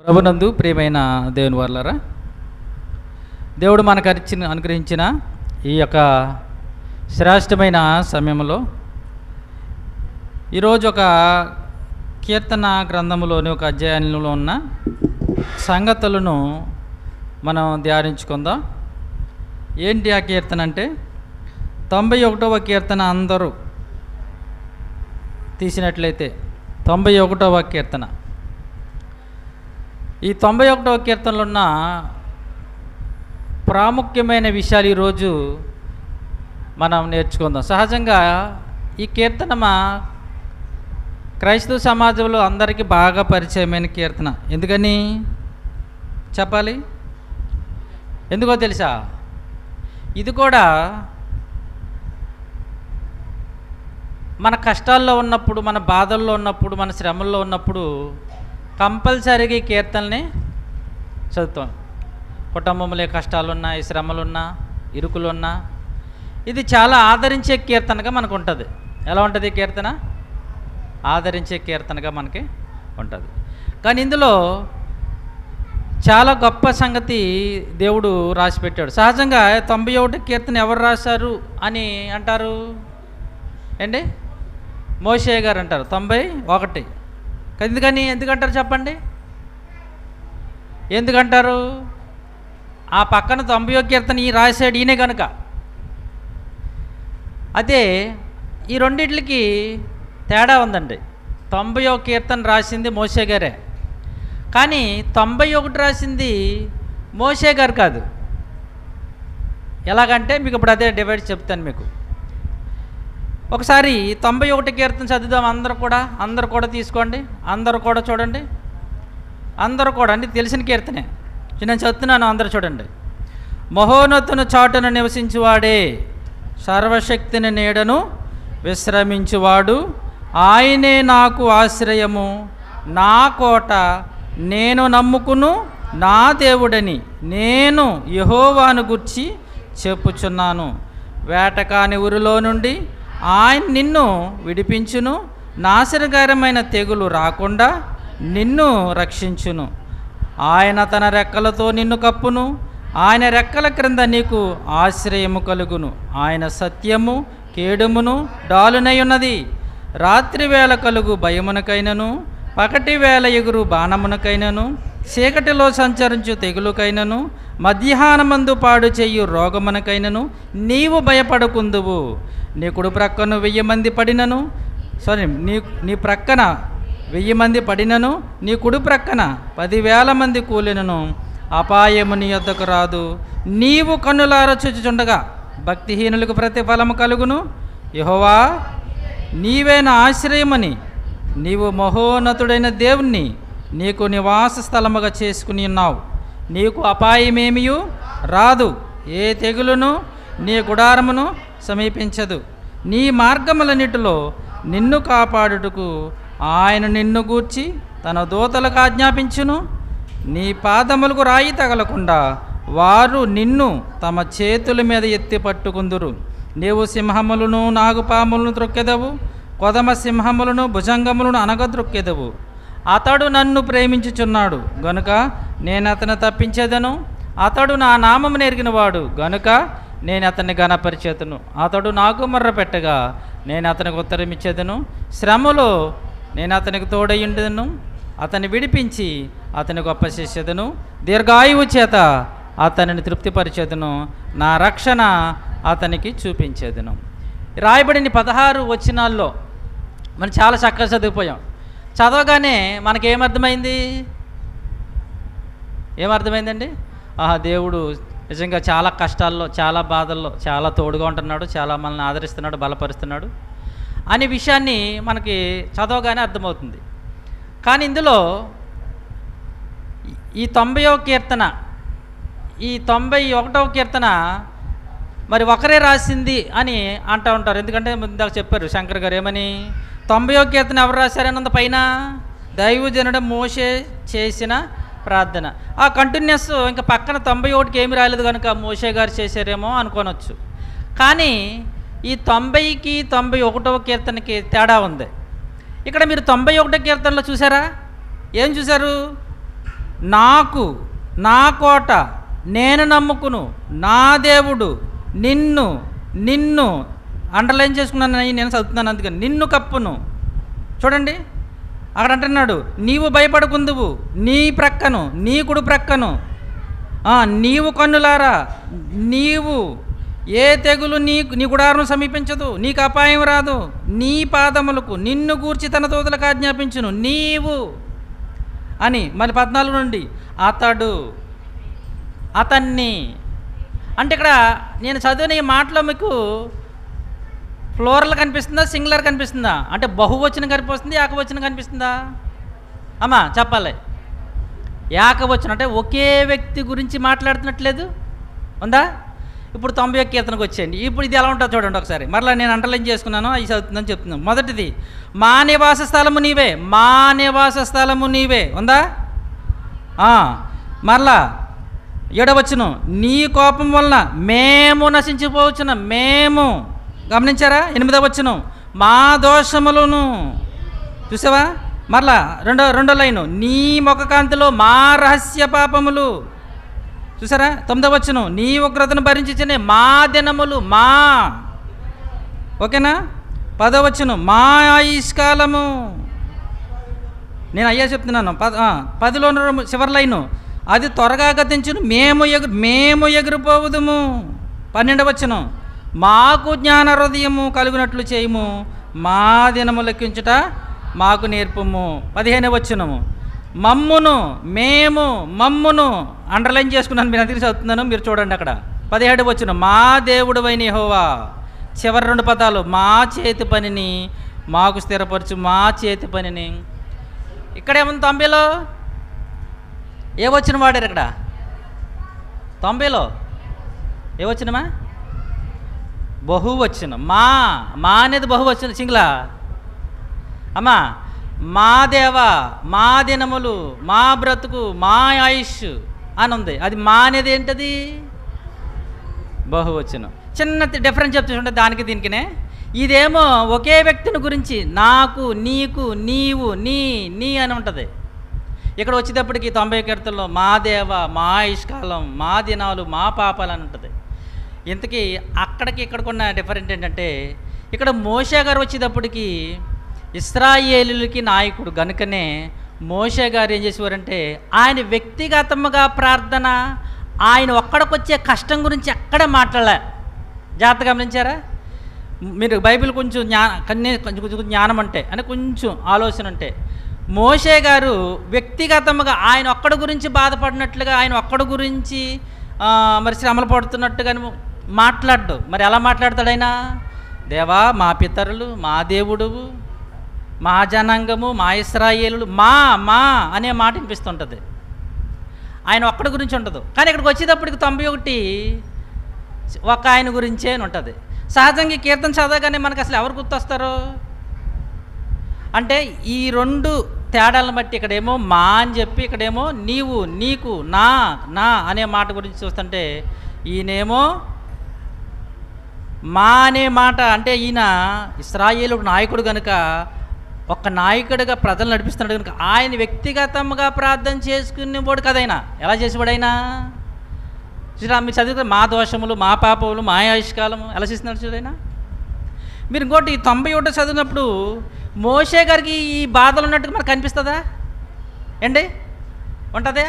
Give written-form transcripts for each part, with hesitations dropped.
ప్రభునందు ప్రియమైన దేవుని వాళ్ళరా, దేవుడు మనకు అనుగ్రహించిన ఈ యొక్క శ్రేష్టమైన సమయంలో ఈరోజు ఒక కీర్తన గ్రంథంలోని ఒక అధ్యాయంలో ఉన్న సంగతులను మనం ధ్యానించుకుందాం. ఏంటి ఆ కీర్తన అంటే 91వ కీర్తన. అందరూ తీసినట్లయితే 91వ కీర్తన. ఈ 91వ కీర్తనలో ఉన్న ప్రాముఖ్యమైన విషయాలు ఈరోజు మనం నేర్చుకుందాం. సహజంగా ఈ కీర్తన క్రైస్తవ సమాజంలో అందరికీ బాగా పరిచయమైన కీర్తన. ఎందుకని చెప్పాలి? ఎందుకో తెలుసా? ఇది కూడా మన కష్టాల్లో ఉన్నప్పుడు, మన బాధల్లో ఉన్నప్పుడు, మన శ్రమల్లో ఉన్నప్పుడు కంపల్సరీగా ఈ కీర్తనని చదువుతాం. కుటుంబంలో కష్టాలున్నా, ఈ శ్రమలున్నా, ఇరుకులున్నా ఇది చాలా ఆదరించే కీర్తనగా మనకు ఉంటుంది. ఎలా ఉంటుంది కీర్తన? ఆదరించే కీర్తనగా మనకి ఉంటుంది. కానీ ఇందులో చాలా గొప్ప సంగతి దేవుడు రాసి పెట్టాడు. సహజంగా 91 కీర్తన ఎవరు రాశారు అని అంటారు ఏంటి? మోషే గారు అంటారు. 91 ఎందుకంటారు చెప్పండి? ఎందుకంటారు? ఆ పక్కన 90వ కీర్తన ఈ రాశాడు ఈయనే కనుక. అదే ఈ రెండిట్లకి తేడా ఉందండి. 90వ కీర్తన రాసింది మోషే గారే, కానీ 91 రాసింది మోషే గారు కాదు. ఎలాగంటే మీకు ఇప్పుడు అదే డివైడ్ చెప్తాను మీకు. ఒకసారి 91 కీర్తన చదువుదాం. అందరూ కూడా తీసుకోండి, అందరూ కూడా చూడండి, అందరూ కూడా అంటే తెలిసిన కీర్తనే నేను చదువుతున్నాను. అందరూ చూడండి. మహోన్నతుని చాటును నివసించువాడే, సర్వశక్తిని నీడను విశ్రమించువాడు, ఆయనే నాకు ఆశ్రయము, నా కోట, నేను నమ్ముకును నా దేవుడని నేను యెహోవాను గూర్చి చెప్పుచున్నాను. వేటకాని ఊరిలో నుండి ఆయన నిన్ను విడిపించును, నాశనకరమైన తెగులు రాకుండా నిన్ను రక్షించును. ఆయన తన రెక్కలతో నిన్ను కప్పును, ఆయన రెక్కల క్రింద నీకు ఆశ్రయము కలుగును. ఆయన సత్యము కేడుమును డాలునై ఉన్నది. రాత్రి వేళ కలుగు భయమునకైనను, పగటి వేళ ఎగురు బాణమునకైనను, చీకటిలో సంచరించు తెగులుకైనను, మధ్యాహ్నమందు పాడు చెయ్యు రోగమునకైనను నీవు భయపడకుందువు. నీ కుడి ప్రక్కను 1000 మంది పడినను, నీ ప్రక్కన 1000 మంది పడినను, నీ కుడి ప్రక్కన 10,000 మంది కూలినను అపాయము నీ యొద్దకు రాదు. నీవు కన్నులార చూచుచుండగా భక్తిహీనులకు ప్రతిఫలము కలుగును. యెహోవా నీవే నా ఆశ్రయమని నీవు మహోన్నతుడైన దేవుణ్ణి నీకు నివాస స్థలముగా చేసుకుని ఉన్నావు. నీకు అపాయమేమియూ రాదు, ఏ తెగులును నీ గుడారమును సమీపించదు. నీ మార్గములన్నిటిలో నిన్ను కాపాడుటకు ఆయన నిన్ను గూర్చి తన దూతలకు ఆజ్ఞాపించును. నీ పాదములకు రాయి తగలకుండా వారు నిన్ను తమ చేతుల మీద ఎత్తి పట్టుకుందురు. నీవు సింహములను నాగుపాములను త్రొక్కెదవు, కొదమ సింహములను భుజంగములను అనగద్రొక్కెదవు. అతడు నన్ను ప్రేమించుచున్నాడు గనుక నేను అతను తప్పించేదను. అతడు నా నామమును ఎరిగినవాడు గనుక నేను అతన్ని ఘనపరిచేదను. అతడు నాకు మొర్ర పెట్టగా నేను అతనికి ఉత్తరమిచ్చేదను. శ్రమలో నేను అతనికి తోడయుండెదను, అతన్ని విడిపించి అతని గొప్ప చేసేదను. దీర్ఘాయువు చేత అతనిని తృప్తిపరిచేదను, నా రక్షణ అతనికి చూపించేదను. రాయబడిన 16 వచనాల్లో మనం చాలా చక్కగా చదివిపోయాం. చదవగానే మనకేమర్థమైంది? ఏమర్థమైందండి? దేవుడు నిజంగా చాలా కష్టాల్లో, చాలా బాధల్లో చాలా తోడుగా ఉంటున్నాడు, చాలా మనల్ని ఆదరిస్తున్నాడు, బలపరుస్తున్నాడు అనే విషయాన్ని మనకి చదవగానే అర్థమవుతుంది. కానీ ఇందులో ఈ 90వ కీర్తన, ఈ 91వ కీర్తన మరి ఒకరే రాసింది అని అంటూ ఉంటారు. ఎందుకంటే ఇందాక చెప్పారు శంకర్ గారు ఏమని, 90వ కీర్తన ఎవరు రాశారన్నంత పైన దైవజనుడు మోషే చేసిన ప్రార్థన. ఆ కంటిన్యూస్ ఇంకా పక్కన 91కి ఏమి రాలేదు కనుక మోషే గారు చేశారేమో అనుకోనొచ్చు. కానీ ఈ 90కి 91వ కీర్తనకి తేడా ఉంది. ఇక్కడ మీరు 91 కీర్తనలో చూసారా? ఏం చూశారు? నాకు నా కోట నేను నమ్ముకును నా దేవుడు నిన్ను నిన్ను అండర్లైన్ చేసుకున్నాను, నేను చదువుతున్నాను అందుకని నిన్ను కప్పును. చూడండి అక్కడ అంటున్నాడు, నీవు భయపడకుందువు, నీ ప్రక్కను నీ కుడి ప్రక్కను నీవు కన్నులారా, నీవు ఏ తెగులు నీ గుడారం సమీపించదు, నీకు అపాయం రాదు, నీ పాదములకు నిన్ను గూర్చి తన దూతలకు ఆజ్ఞాపించును నీవు అని. మరి 14 నుండి అతడు అతన్ని అంటే ఇక్కడ నేను చదివిన ఈ మాటలో మీకు ఫ్లోరల్ కనిపిస్తుందా సింగులర్ కనిపిస్తుందా? అంటే బహువచనం కనిపిస్తుంది ఏకవచనం కనిపిస్తుందా? అమ్మా చెప్పాలి. ఏకవచనం అంటే ఒకే వ్యక్తి గురించి మాట్లాడుతున్నట్లేదు ఉందా? ఇప్పుడు 91 కీర్తనకు వచ్చేయండి. ఇప్పుడు ఇది ఎలా ఉంటుందో చూడండి ఒకసారి. మరలా నేను అండర్లైన్ చేసుకున్నాను, అవి చదువుతుందని చెప్తున్నాను. మొదటిది మా నివాస స్థలము నీవే, మా నివాస స్థలము నీవే ఉందా? మరలా 7వ వచనం, నీ కోపం వలన మేము నశించిపోవచ్చున, మేము. గమనించారా? 8వ వచనం, మా దోషములను. చూసావా? మరలా రెండో లైను, నీ ముఖకాంతిలో మా రహస్య పాపములు. చూసారా? 9వ వచనం, నీ ఉగ్రతను భరించినే మా దినములు, మా. ఓకేనా? 10వ వచనం, మా ఆయుష్కాలము. నేను అయ్యా చెప్తున్నాను. 10లో చివరి లైను, అది త్వరగా గతించును, మేము ఎగిరిపోవుదుము. 12వ వచనం, మాకు జ్ఞాన హృదయము కలుగునట్లు చేయము, మా దినము లెక్కించుట మాకు నేర్పము. 15వ వచనము, మమ్మును అండర్లైన్ చేసుకున్నాను, మీరు అందుకే చదువుతున్నాను, మీరు చూడండి అక్కడ. 17వ వచనం, మా దేవుడవైన యెహోవా. చివరి 2 పదాలు, మా చేతి పనిని మాకు స్థిరపరచు, మా చేతి పనిని. ఇక్కడ ఏముంది 90లో? ఏ వచనం వాడారు ఇక్కడ 90లో? ఏ వచనమా? బహువచనం. మా అనేది బహువచనం, సింగులా. అమ్మా మా దేవ, మా దినములు, మా బ్రతుకు, మా ఆయుష్ అని ఉంది. అది మా అనేది ఏంటది? బహువచనం. చిన్న డిఫరెన్స్ చెప్తుంటే దానికి దీనికినే. ఇదేమో ఒకే వ్యక్తిని గురించి, నాకు నీకు నీవు నీ అని ఉంటుంది. ఇక్కడ వచ్చేటప్పటికి 90 కీర్తనలో మా దేవ, మా ఆయుష్కాలం, మా దినాలు, మా పాపాలు అని ఉంటుంది. ఇంతకీ అక్కడికి ఇక్కడికున్న డిఫరెంట్ ఏంటంటే, ఇక్కడ మోషే గారు వచ్చేటప్పటికి ఇశ్రాయేలులకి నాయకుడు గనుకనే మోషే గారు ఏం చేసేవారంటే, ఆయన వ్యక్తిగతంగా ప్రార్థన, ఆయన ఒక్కడికొచ్చే కష్టం గురించి ఎక్కడ మాట్లాడలే. జాగ్రత్తగా గమనించారా? మీరు బైబిల్ కొంచెం కొంచెం జ్ఞానం అంటే అని కొంచెం ఆలోచన అంటే, మోషే గారు వ్యక్తిగతంగా ఆయన ఒక్కడి గురించి బాధపడినట్లుగా, ఆయన ఒక్కడి గురించి మరి శ్రమలు పడుతున్నట్టుగా మాట్లాడు. మరి ఎలా మాట్లాడతాడు ఆయన? దేవా, మా పితరులు, మా దేవుడు, మా జనాంగము, మా ఇశ్రాయేలులు, మా అనే మాట వినిపిస్తుంటుంది. ఆయన ఒక్కడి గురించి ఉండదు. కానీ ఇక్కడికి వచ్చేటప్పటికి 91 ఒక ఆయన గురించే అని ఉంటుంది. సహజంగా ఈ కీర్తన చదవగానే మనకు అసలు ఎవరు గుర్తొస్తారు అంటే, ఈ 2 తేడాలను బట్టి ఇక్కడేమో మా అని చెప్పి, ఇక్కడేమో నీవు, నీకు, నా అనే మాట గురించి చూస్తుంటే, ఈయనేమో మా అనే మాట అంటే ఈయన ఇశ్రాయేలు నాయకుడు కనుక, ఒక నాయకుడిగా ప్రజలు నడిపిస్తున్నాడు కనుక, ఆయన వ్యక్తిగతంగా ప్రార్థన చేసుకునేవాడు కదైనా. ఎలా చేసేవాడైనా మీరు చదివితే మా దోషములు, మా పాపములు, మా ఆయుష్కాలము ఎలా చేస్తున్నాడు చూడైనా. మీరు ఇంకోటి 91 చదివినప్పుడు మోషే గారికి ఈ బాధలు ఉన్నట్టుగా మనకు కనిపిస్తుందా ఏంటి? ఉంటుందా?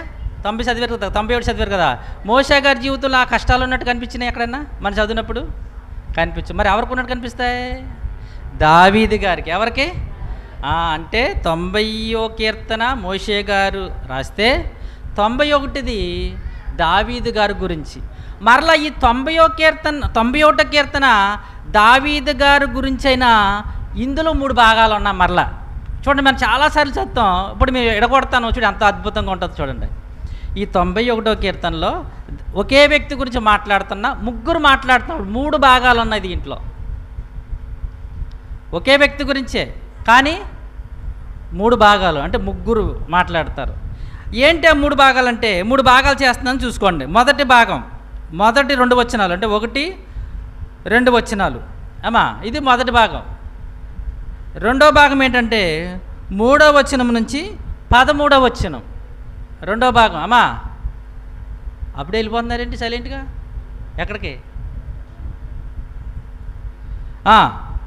90 చదివారు కదా, 97 చదివారు కదా. మోషే గారి జీవితంలో ఆ కష్టాలు ఉన్నట్టు కనిపించినాయి ఎక్కడన్నా మనం చదివినప్పుడు? కనిపించు. మరి ఎవరికి ఉన్నట్టు కనిపిస్తాయి? దావీదు గారికి. ఎవరికి అంటే 90వ కీర్తన మోషే గారు రాస్తే 91ది దావీదు గారి గురించి. మరలా ఈ 91వ కీర్తన దావీదు గారి గురించి అయినా ఇందులో 3 భాగాలు ఉన్నాయి. మరలా చూడండి, మనం చాలాసార్లు చదువుతాం. ఇప్పుడు మీరు ఎడగొడతాను చూడండి, అంత అద్భుతంగా ఉంటుంది చూడండి. ఈ 91వ కీర్తనలో ఒకే వ్యక్తి గురించి మాట్లాడుతున్నా, 3 మాట్లాడుతున్నప్పుడు 3 భాగాలు ఉన్నాయి దీంట్లో. ఒకే వ్యక్తి గురించే కానీ 3 భాగాలు, అంటే 3 మాట్లాడతారు. ఏంటి ఆ 3 భాగాలు అంటే, 3 భాగాలు చేస్తున్నాను చూసుకోండి. మొదటి భాగం, మొదటి 2 వచనాలు, అంటే 1, 2 వచనాలు అమ్మా, ఇది మొదటి భాగం. రెండో భాగం ఏంటంటే 3వ వచనం నుంచి 13వ వచనం. రెండో భాగం అమ్మా అప్పుడే వెళ్ళిపోతున్నారేంటి సైలెంట్గా ఎక్కడికి?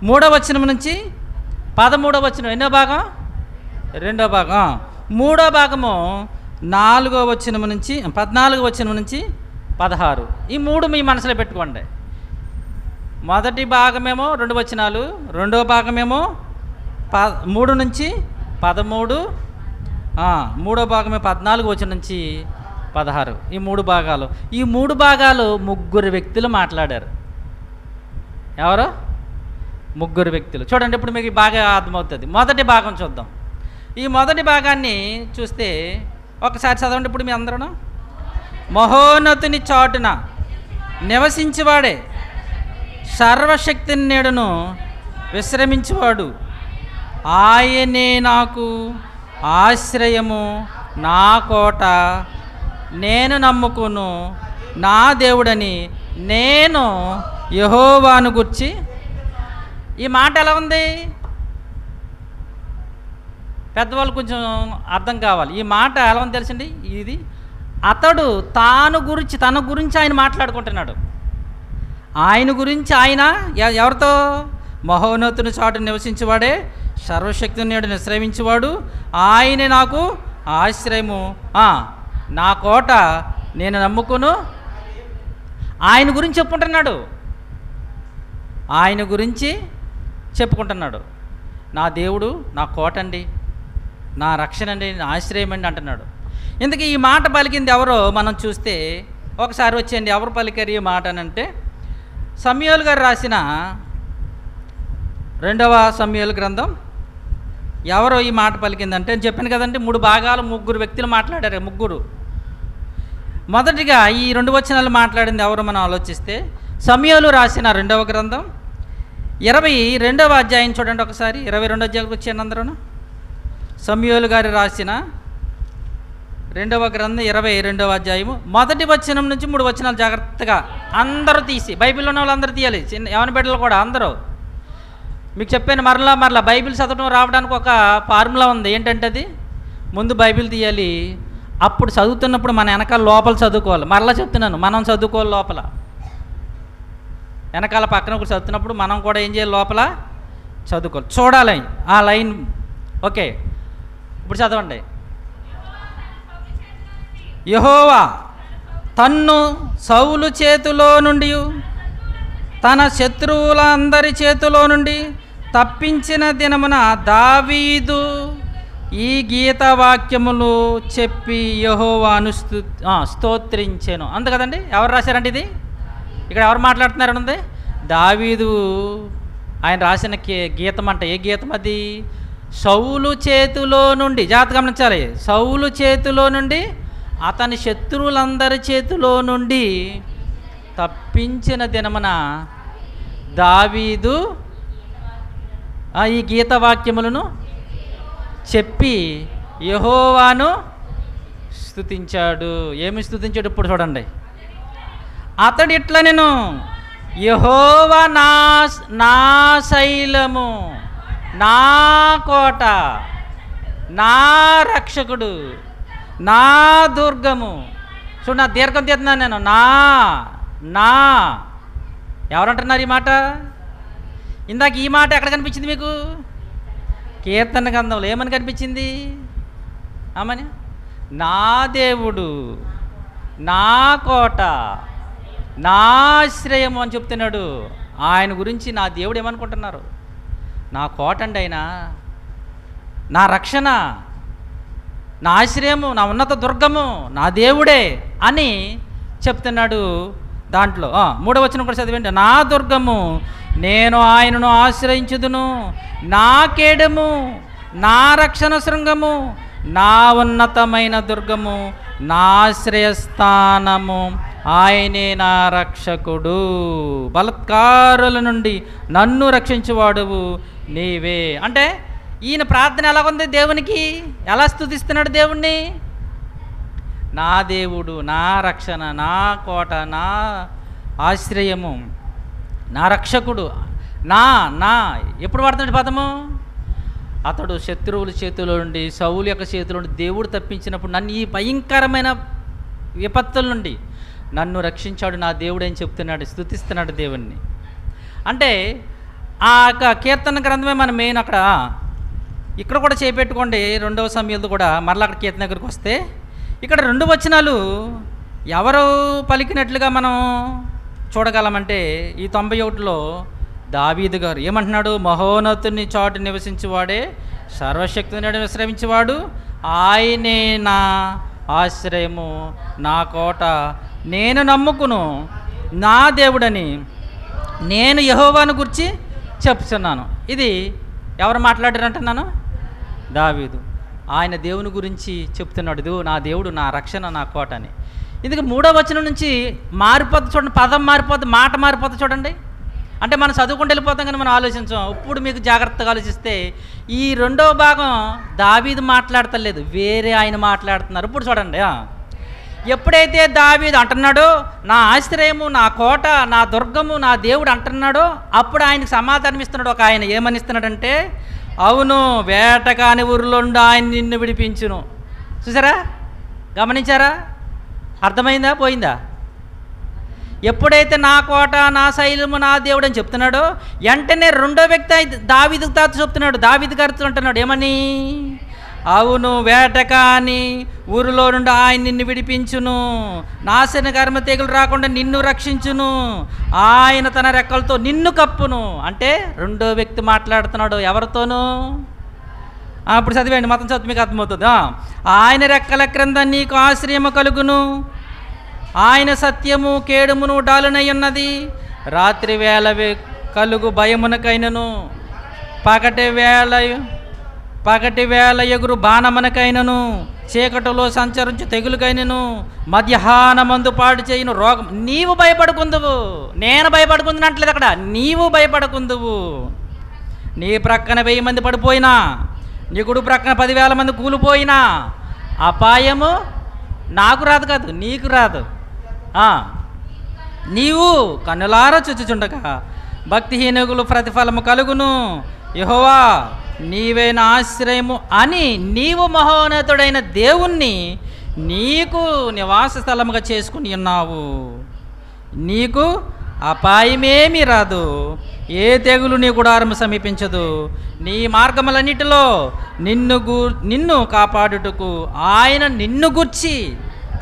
మూడో వచనం నుంచి 13వ వచనం ఎన్నో భాగం? రెండో భాగం. మూడో భాగము 4వ వచనం నుంచి 14వ వచనం నుంచి 16. ఈ 3 మీ మనసులో పెట్టుకోండి. మొదటి భాగమేమో 2 వచనాలు, రెండో భాగమేమో 3 నుంచి 13, మూడో భాగమే 14 వచనం నుంచి 16. ఈ 3 భాగాలు. ఈ 3 భాగాలు 3 వ్యక్తులు మాట్లాడారు. ఎవరు? 3 వ్యక్తులు. చూడండి, ఇప్పుడు మీకు బాగా అర్థమవుతుంది. మొదటి భాగం చూద్దాం. ఈ మొదటి భాగాన్ని చూస్తే ఒకసారి చదవండి ఇప్పుడు మీ అందరూ. మహోన్నతుని చాటున నివసించేవాడే, సర్వశక్తిని నీడను విశ్రమించేవాడు, ఆయనే నాకు ఆశ్రయము, నా కోట, నేను నమ్ముకును నా దేవుడని నేను యెహోవాను గూర్చి. ఈ మాట ఎలా ఉంది? పెద్దవాళ్ళు కొంచెం అర్థం కావాలి. ఈ మాట ఎలా ఉంది తెలుసండి? ఇది అతడు తన గురించి ఆయన మాట్లాడుకుంటున్నాడు. ఆయన గురించి ఆయన ఎవరితో? మహోన్నతుని చాటు నివసించేవాడే, సర్వశక్తిని నీడ నిశ్రయించేవాడు, ఆయనే నాకు ఆశ్రయము, నా కోట, నేను నమ్ముకును. ఆయన గురించి చెప్పుకుంటున్నాడు. ఆయన గురించి చెప్పుకుంటున్నాడు. నా దేవుడు నా కోట అండి, నా రక్షణ అండి, నా ఆశ్రయం అండి అంటున్నాడు. ఇందుకు ఈ మాట పలికింది ఎవరో మనం చూస్తే ఒకసారి వచ్చేయండి. ఎవరు పలికారు ఈ మాట అని అంటే, సమూయేలు గారు రాసిన 2వ సమూయేలు గ్రంథం. ఎవరో ఈ మాట పలికిందంటే చెప్పాను కదండి, 3 భాగాలు 3 వ్యక్తులు మాట్లాడారు. 3. మొదటిగా ఈ 2 వచనాలు మాట్లాడింది ఎవరు మనం ఆలోచిస్తే, సమూయేలు రాసిన 2వ గ్రంథం 22వ అధ్యాయం చూడండి ఒకసారి. 22వ అధ్యాయంకి వచ్చాను అందరూ. సమూయేలు గారు రాసిన 2వ గ్రంథం 22వ అధ్యాయము మొదటి వచనం నుంచి 3 వచనాలు జాగ్రత్తగా అందరూ తీసి, బైబిల్లో ఉన్న వాళ్ళందరూ తీయాలి, యవన బిడ్డలు కూడా అందరూ. మీకు చెప్పాను మరలా బైబిల్ చదవడం రావడానికి ఒక ఫార్ములా ఉంది. ఏంటంటే అది ముందు బైబిల్ తీయాలి, అప్పుడు చదువుతున్నప్పుడు మన వెనకాల లోపల చదువుకోవాలి. మరలా చెప్తున్నాను, మనం చదువుకోవాలి లోపల. వెనకాల పక్కన ఒకటి చదువుతున్నప్పుడు మనం కూడా ఏం చేయాలి? లోపల చదువుకోవాలి, చూడాలి ఆ లైన్. ఓకే, ఇప్పుడు చదవండి. యెహోవా తన్ను సౌలు చేతిలో నుండి, తన శత్రువులందరి చేతిలో నుండి తప్పించిన దినమున దావీదు ఈ గీత వాక్యములు చెప్పి యెహోవాను స్తోత్రించెను. అంతే కదండి. ఎవరు రాశారంటే ఇది? ఇక్కడ ఎవరు మాట్లాడుతున్నారని ఉంది? దావీదు ఆయన రాసిన గీతం అంట. ఏ గీతం అది? సౌలు చేతిలో నుండి, జాగ్రత్త గమనించాలి, సౌలు చేతిలో నుండి అతని శత్రువులందరి చేతిలో నుండి తప్పించిన దినమున దావీదు ఈ గీత వాక్యములను చెప్పి యెహోవాను స్తుతించాడు. ఏమి స్తుతించాడు ఇప్పుడు చూడండి. అతడు ఇట్లా, నేను యెహోవా నా శైలము, నా కోట, నా రక్షకుడు, నా దుర్గము. చూడు, నా దీర్ఘం తీస్తున్నాను నేను. నా ఎవరంటున్నారు ఈ మాట? ఇందాక ఈ మాట ఎక్కడ కనిపించింది మీకు? కీర్తన గ్రంథంలో ఏమని కనిపించింది? ఆమని నా దేవుడు, నా కోట, నా ఆశ్రయము అని చెప్తున్నాడు. ఆయన గురించి నా దేవుడు ఏమనుకుంటున్నారు? నా కోట అండి ఆయన, నా రక్షణ, నా ఆశ్రయము, నా ఉన్నత దుర్గము, నా దేవుడే అని చెప్తున్నాడు. దాంట్లో 3వ వచనం కూడా చదివండి. నా దుర్గము, నేను ఆయనను ఆశ్రయించుదును, నా కేడము, నా రక్షణ శృంగము, నా ఉన్నతమైన దుర్గము, నా ఆశ్రయస్థానము, ఆయనే నా రక్షకుడు, బలత్కారుల నుండి నన్ను రక్షించువాడువు నీవే. అంటే ఈయన ప్రార్థన ఎలా ఉంది? దేవునికి ఎలా స్తుతిస్తున్నాడు దేవుణ్ణి? నా దేవుడు, నా రక్షణ, నా కోట, నా ఆశ్రయము, నా రక్షకుడు, నా ఎప్పుడు వాడుతున్నాడు పదము? అతడు శత్రువుల చేతిలో నుండి, సౌలు యొక్క చేతిలో నుండి దేవుడు తప్పించినప్పుడు నన్ను ఈ భయంకరమైన విపత్తుల నుండి నన్ను రక్షించాడు నా దేవుడు అని చెప్తున్నాడు, స్తుతిస్తున్నాడు దేవుణ్ణి. అంటే ఆ యొక్క కీర్తన గ్రంథమే మన మెయిన్. ఇక్కడ కూడా చేపెట్టుకోండి 2వ సమూయేలు కూడా మరలా అక్కడ కీర్తన దగ్గరికి వస్తే ఇక్కడ 2 వచనాలు ఎవరు పలికినట్లుగా మనం చూడగలమంటే ఈ 91లో దావీదు గారు ఏమంటున్నాడు? మహోన్నతుని చాటు నివసించేవాడే, సర్వశక్తిని విశ్రమించేవాడు, ఆయనే నా ఆశ్రయము, నా కోట, నేను నమ్ముకును నా దేవుడని నేను యెహోవాను గురించి చెప్తున్నాను. ఇది ఎవరు మాట్లాడారంటున్నాను? దావీదు. ఆయన దేవుని గురించి చెప్తున్నాడు, ఇది నా దేవుడు, నా రక్షణ, నా కోట అని. ఇందుకు 3వ వచనం నుంచి మారిపోతుంది చూడండి, పదం మారిపోతుంది, మాట మారిపోతుంది చూడండి. అంటే మనం చదువుకుంటూ వెళ్ళిపోతాం కానీ మనం ఆలోచించాం. ఇప్పుడు మీకు జాగ్రత్తగా ఆలోచిస్తే ఈ 2వ భాగం దావీదు మాట్లాడతలేదు, వేరే ఆయన మాట్లాడుతున్నారు. ఇప్పుడు చూడండి, ఎప్పుడైతే దావీదు అంటున్నాడో నా ఆశ్రయము, నా కోట, నా దుర్గము, నా దేవుడు అంటున్నాడో అప్పుడు ఆయనకు సమాధానం ఇస్తున్నాడు ఒక ఆయన. ఏమని ఇస్తున్నాడంటే, అవును, వేటకాని ఊరిలోండి ఆయన నిన్ను విడిపించును. చూసారా, గమనించారా, అర్థమైందా పోయిందా? ఎప్పుడైతే నా కోట, నా శైలము, నా దేవుడు అని చెప్తున్నాడో వెంటనే 2వ వ్యక్తి దావీదు తాత చెప్తున్నాడు, దావీదు గారితో అంటున్నాడు ఏమని? అవును, వేటకాని ఊరిలో నుండి ఆయన నిన్ను విడిపించును, నాశనకర్మ తెగులు రాకుండా నిన్ను రక్షించును, ఆయన తన రెక్కలతో నిన్ను కప్పును. అంటే 2వ వ్యక్తి మాట్లాడుతున్నాడు, ఎవరితోనూ? ఇప్పుడు చదివేయండి, మొత్తం చదివి మీకు అర్థమవుతుంది. ఆయన రెక్కల క్రింద నీకు ఆశ్రయము కలుగును, ఆయన సత్యము కేడుమును డాలునై ఉన్నది, రాత్రి వేళ కలుగు భయమునకైనను, పగటి వేళ ఎగురు బాణమునకైనను, చీకటిలో సంచరించు తెగులుకైనను, మధ్యాహ్నమందు పాడు చేయను రోగం నీవు భయపడుకుందువు. నేను భయపడుకుందునట్లేదు అక్కడ, నీవు భయపడుకుందువు. నీ ప్రక్కన 1000 మంది పడిపోయినా, నీ కుడి ప్రక్కన 10,000 మంది కూలిపోయినా అపాయము నాకు రాదు, కాదు నీకు రాదు. నీవు కన్నులారా చూచుచుండగా భక్తిహీనులు ప్రతిఫలము కలుగును, యెహోవా నీవే నా ఆశ్రయము అని నీవు మహోన్నతుడైన దేవుణ్ణి నీకు నివాస స్థలముగా చేసుకుని ఉన్నావు. నీకు అపాయమేమీ రాదు, ఏ తెగులు నీ గుడారము సమీపించదు. నీ మార్గములన్నిటిలో నిన్ను కాపాడుటకు ఆయన నిన్ను గూర్చి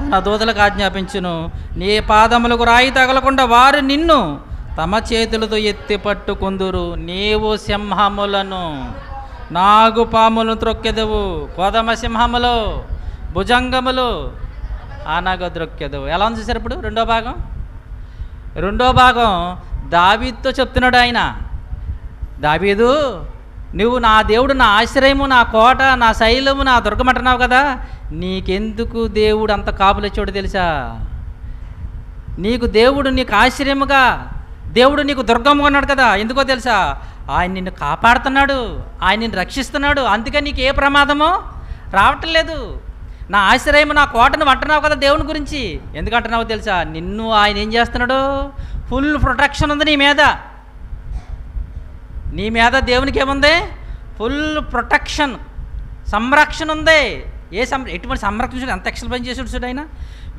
తన దూతలకు ఆజ్ఞాపించును. నీ పాదములకు రాయి తగలకుండా వారు నిన్ను తమ చేతులతో ఎత్తి పట్టుకుందురు. నీవు సింహములను, నాగుపాములను త్రొక్కెదవు, కొదమ సింహములు భుజంగములు అనగద్రొక్కెదవు. ఎలా ఉంది చూసారు? ఇప్పుడు 2వ భాగం, 2వ భాగం దావీదుతో చెప్తున్నాడు ఆయన, దావీదు నువ్వు నా దేవుడు, నా ఆశ్రయము, నా కోట, నా శైలము, నా దుర్గం అంటున్నావు కదా, నీకెందుకు దేవుడు అంత కాపులొచ్చాడు తెలుసా? నీకు దేవుడు నీకు ఆశ్రయముగా, దేవుడు నీకు దుర్గముగా ఉన్నాడు కదా, ఎందుకో తెలుసా? ఆయన నిన్ను కాపాడుతున్నాడు, ఆయన నిన్ను రక్షిస్తున్నాడు, అందుకని నీకు ఏ ప్రమాదమో రావటం లేదు. నా ఆశ్రయము, నా కోటను అంటున్నావు కదా దేవుని గురించి, ఎందుకు అంటున్నావో తెలుసా? నిన్ను ఆయన ఏం చేస్తున్నాడు? ఫుల్ ప్రొటెక్షన్ ఉంది నీ మీద. నీ మీద దేవునికి ఏముంది? ఫుల్ ప్రొటెక్షన్, సంరక్షణ ఉంది. ఎటువంటి సంరక్షణ, ఎంత ఎక్స్ట్రా పని చేసాడు చూడు ఆయన.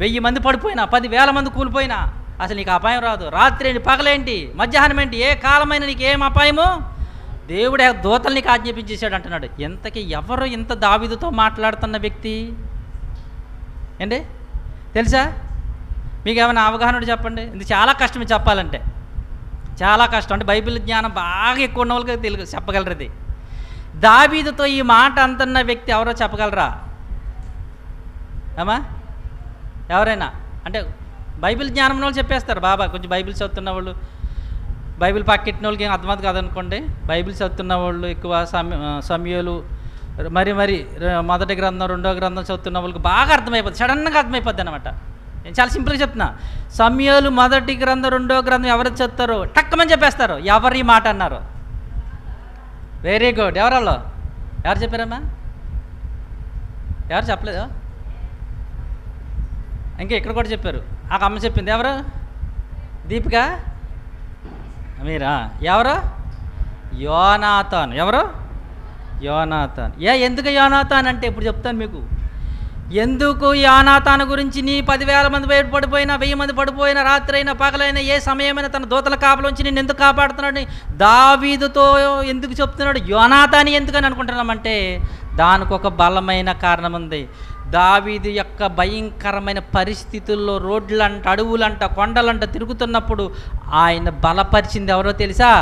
1000 మంది పడిపోయినా, 10,000 మంది కూలిపోయినా అసలు నీకు అపాయం రాదు. రాత్రి ఏంటి, పగలేంటి, మధ్యాహ్నం ఏంటి, ఏ కాలమైన నీకు ఏం అపాయమో దేవుడు దూతలు నీకు ఆజ్ఞాపించేశాడు అంటున్నాడు. ఎంతకీ ఎవరు ఇంత దావీదుతో మాట్లాడుతున్న వ్యక్తి ఏంటి తెలుసా? మీకు ఏమైనా అవగాహన చెప్పండి. ఇది చాలా కష్టం చెప్పాలంటే, చాలా కష్టం. అంటే బైబిల్ జ్ఞానం బాగా ఎక్కువ ఉన్న వాళ్ళకి తెలుగు చెప్పగలరు. ఇది దావీదుతో ఈ మాట అంటున్న వ్యక్తి ఎవరో చెప్పగలరా అమ్మా? ఎవరైనా అంటే బైబిల్ జ్ఞానం వాళ్ళు చెప్పేస్తారు, బాబా కొంచెం బైబిల్ చదువుతున్న వాళ్ళు, బైబిల్ పక్కెట్టిన వాళ్ళకి ఏం అర్థమవుతుంది కాదనుకోండి. బైబిల్ చదువుతున్న వాళ్ళు ఎక్కువ సమూయేలు మరి మొదటి గ్రంథం, 2వ గ్రంథం చదువుతున్న వాళ్ళకి బాగా అర్థమైపోద్ది, సడన్గా అర్థమైపోద్ది అనమాట. నేను చాలా సింపుల్గా చెప్తున్నా. సమూయేలు మొదటి గ్రంథం, 2వ గ్రంథం ఎవరు చదువుతారో టక్కమని చెప్పేస్తారు ఎవరు ఈ మాట అన్నారు. Very good. ఎవరు చెప్పారమ్మా? ఎవరు చెప్పలేదు? ఇంకా ఇక్కడ కూడా చెప్పారు. ఆ అమ్మ చెప్పింది. ఎవరు? దీపిక మీరా? ఎవరు? యోనాతాను. ఎవరు? యోనాతాన్. ఎందుకు యోనాతాన్ అంటే ఇప్పుడు చెప్తాను మీకు. ఎందుకు యోనాతాను గురించి నీ 10,000 మంది బయట పడిపోయినా, 1000 మంది పడిపోయినా, రాత్రి అయినా పగలైనా ఏ సమయమైనా తన దూతల కాపలోంచి నేను ఎందుకు కాపాడుతున్నాడు, దావీదుతో ఎందుకు చెప్తున్నాడు, యోనాతాని ఎందుకని అనుకుంటున్నామంటే దానికి ఒక బలమైన కారణం ఉంది. దావీదు యొక్క భయంకరమైన పరిస్థితుల్లో రోడ్లంట, అడవులంట, కొండలంట తిరుగుతున్నప్పుడు ఆయన బలపరిచింది ఎవరో తెలుసా?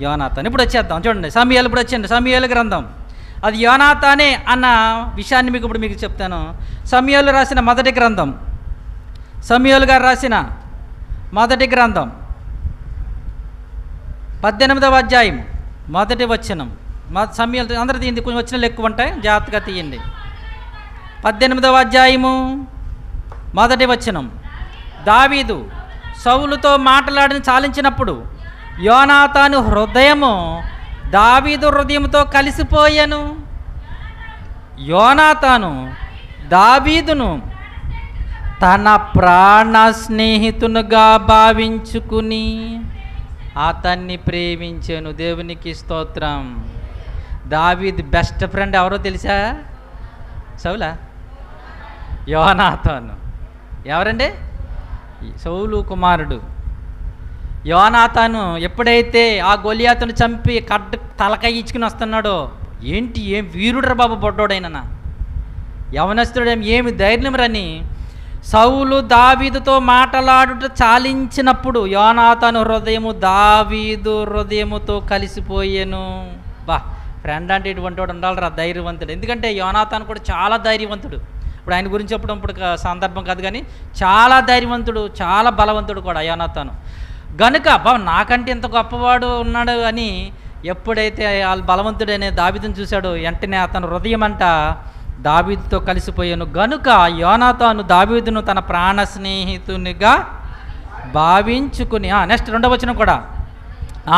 యోనాతాన్. ఇప్పుడు వచ్చేద్దాం చూడండి, సమూయేలు ఇప్పుడు వచ్చండి, సమూయేలు గ్రంథం. అది యోనాతానే అన్న విషయాన్ని మీకు చెప్తాను. సమూయేలు రాసిన మొదటి గ్రంథం, సమూయేలు గారు రాసిన మొదటి గ్రంథం 18వ అధ్యాయం మొదటి వచనం. సమూయేలు అందరూ తీయండి, కొంచెం వచనాలు ఎక్కువ ఉంటాయి, జాగ్రత్తగా తీయండి. 18వ అధ్యాయము మొదటి వచనం. దావీదు సౌలుతో మాట్లాడిన చాలించినప్పుడు యోనాతాను హృదయము దావీదు హృదయంతో కలిసిపోయాను. యోనాతాను దావీదును తన ప్రాణ స్నేహితునిగా భావించుకుని అతన్ని ప్రేమించాను. దేవునికి స్తోత్రం. దావీదు బెస్ట్ ఫ్రెండ్ ఎవరో తెలుసా? సౌలా? యోనాతాను. ఎవరండి? సౌలు కుమారుడు యోనాతాను. ఎప్పుడైతే ఆ గొలియాతును చంపి తలకాయ ఇచ్చుకుని వస్తున్నాడో, ఏం వీరుడు రా బాబు, బొడ్డోడైనా యవనస్తుడు, ఏమి ధైర్యం రని సౌలు దావీదుతో మాట్లాడుట చాలించినప్పుడు యోనాతాను హృదయము దావీదు హృదయముతో కలిసిపోయాను. ఫ్రెండ్ అంటే ఇటువంటి వాడు ఉండాలిరా, ధైర్యవంతుడు. ఎందుకంటే యోనాతాను కూడా చాలా ధైర్యవంతుడు. ఇప్పుడు ఆయన గురించి ఇప్పుడు సందర్భం కాదు, కానీ చాలా ధైర్యవంతుడు, చాలా బలవంతుడు కూడా యోనాతాను. గనుక నాకంటే ఇంత గొప్పవాడు ఉన్నాడు అని ఎప్పుడైతే వాళ్ళు బలవంతుడైన దావీదును చూశాడో, వెంటనే అతను హృదయం అంట దావీదుతో కలిసిపోయాను. గనుక యోనాతాను దావీదును తన ప్రాణ స్నేహితునిగా భావించుకుని. నెక్స్ట్ 2వ వచనం కూడా.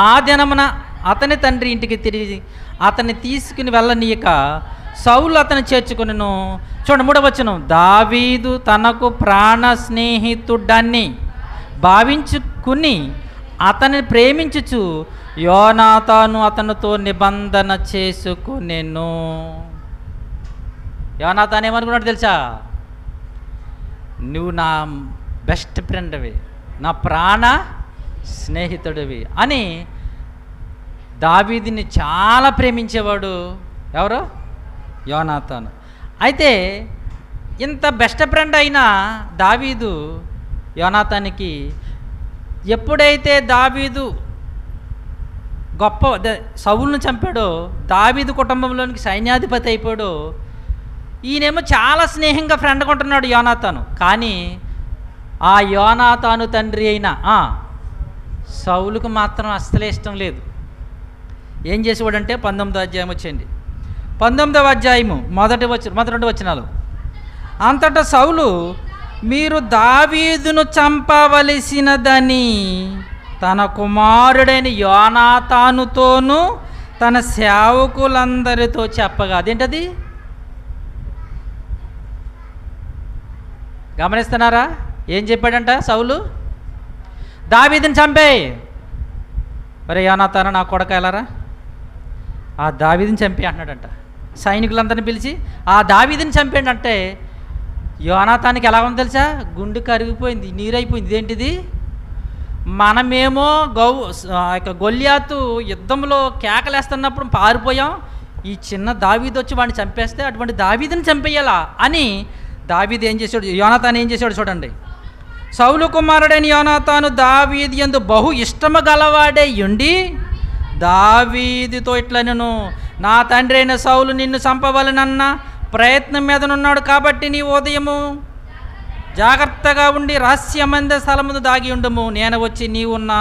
ఆ దినమున అతని తండ్రి ఇంటికి తిరిగి అతన్ని తీసుకుని వెళ్ళనీయక సౌలు అతను చేర్చుకునిను. చూడండి 3వ వచనం. దావీదు తనకు ప్రాణ స్నేహితుడని భావించుకుని అతన్ని ప్రేమించుచు యోనాతాను అతనితో నిబంధన చేసుకునెను. యోనాతాను ఏమనుకున్నాడు తెలుసా? నువ్వు నా బెస్ట్ ఫ్రెండ్వి, నా ప్రాణ స్నేహితుడివి అని దావీదుని చాలా ప్రేమించేవాడు. ఎవరు? యోనాతాను. అయితే ఇంత బెస్ట్ ఫ్రెండ్ అయిన దావీదు యోనాతానికి ఎప్పుడైతే దావీదు గొప్ప సౌలును చంపాడో, దావీదు కుటుంబంలోనికి సైన్యాధిపతి అయిపోయాడో, ఈయనేమో చాలా స్నేహంగా ఫ్రెండ్గా ఉంటున్నాడు యోనాతాను. కానీ ఆ యోనాతాను తండ్రి అయిన సౌలుకు మాత్రం అస్సలే ఇష్టం లేదు. ఏం చేసేవాడంటే 19వ అధ్యాయం వచ్చేయండి. 19వ అధ్యాయము మొదటి 2 వచనాలు. అంతటా సౌలు, మీరు దావీదును చంపవలసినదని తన కుమారుడైన యోనాతానుతోనూ తన సేవకులందరితో చెప్పగా. అదేంటది? గమనిస్తున్నారా? ఏం చెప్పాడంట సౌలు? దావీదుని చంపేయ్. ఒరే యోనాతాను, నా కొడుకు ఎలారా, ఆ దావీదుని చంపే అంటున్నాడంట. సైనికులందరిని పిలిచి ఆ దావీదుని చంపేయండి అంటే యోనాతానికి ఎలా ఉంది తెలుసా? గుండె కరిగిపోయింది, నీరైపోయింది. ఇదేంటిది? మనమేమో గొల్యాతు యుద్ధంలో కేకలేస్తున్నప్పుడు పారిపోయాం, ఈ చిన్న దావీదు వచ్చి వాడిని చంపేస్తే అటువంటి దావీదుని చంపేయాలా అని దావీదు ఏం చేశాడు, యోనాతాను ఏం చేశాడు చూడండి. సౌలు కుమారుడైన యోనాతాను దావీదు యందు బహు ఇష్టము గలవాడే ఉండి దావీదుతో ఇట్లనెను, నా తండ్రి అయిన సౌలు నిన్ను చంపవలనన్న ప్రయత్నం మీదనున్నాడు, కాబట్టి నీ ఉదయము జాగ్రత్తగా ఉండి రహస్యమంద స్థలమును దాగి ఉండము. నేను వచ్చి నీవున్న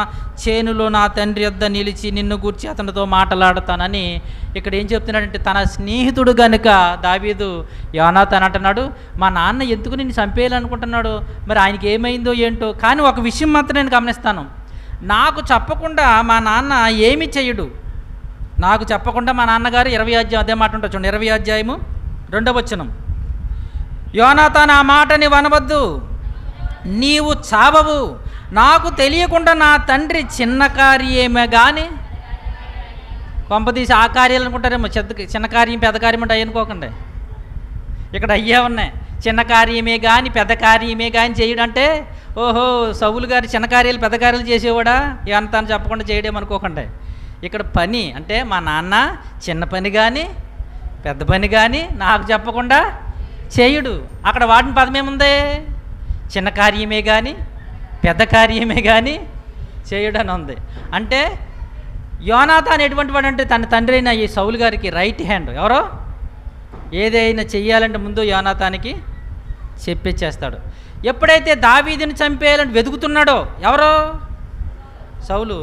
చేనులో నా తండ్రి యొద్ద నిలిచి నిన్ను గూర్చి అతనితో మాట్లాడతానని ఇక్కడ ఏం చెప్తున్నాడంటే, తన స్నేహితుడు గనుక దావీదు యోనాతాను అంటున్నాడు, మా నాన్న ఎందుకు నిన్ను చంపేయాలనుకుంటున్నాడు, మరి ఆయనకి ఏమైందో ఏంటో. కానీ ఒక విషయం మాత్రం నేను గమనిస్తాను, నాకు చెప్పకుండా మా నాన్న ఏమి చేయడు. నాకు చెప్పకుండా మా నాన్నగారు 20వ అధ్యాయం అదే మాట ఉంటుంది చూడండి. 20వ అధ్యాయము 2వ వచనం. యోనాతాను, ఆ మాటని వనవద్దు, నీవు చావవు. నాకు తెలియకుండా నా తండ్రి చిన్న కార్యమే కానీ కొంపదీసి ఆ కార్యాలు అనుకుంటారేమో, చిన్న కార్యం పెద్ద కార్యం అంటే అనుకోకండి. ఇక్కడ అయ్యే ఉన్నాయి. చిన్న కార్యమే కానీ పెద్ద కార్యమే కానీ చేయడంటే ఓహో సౌలు గారు చిన్న కార్యాలు పెద్ద కార్యాలు చేసేవాడా ఎంత అని చెప్పకుండా చేయడం అనుకోకండి. ఇక్కడ పని అంటే మా నాన్న చిన్న పని కానీ పెద్ద పని కానీ నాకు చెప్పకుండా చేయుడు. అక్కడ వాడిన పదం ఏముంది? చిన్న కార్యమే కానీ పెద్ద కార్యమే కానీ చేయుడు అని ఉంది. అంటే యోనాతాను ఎటువంటి వాడు అంటే తన తండ్రి అయిన ఈ సౌలు గారికి రైట్ హ్యాండ్. ఎవరో ఏదైనా చెయ్యాలంటే ముందు యోనాతానికి చెప్పిచ్చేస్తాడు. ఎప్పుడైతే దావీదుని చంపేయాలని వెతుకుతున్నాడో ఎవరో సౌలు,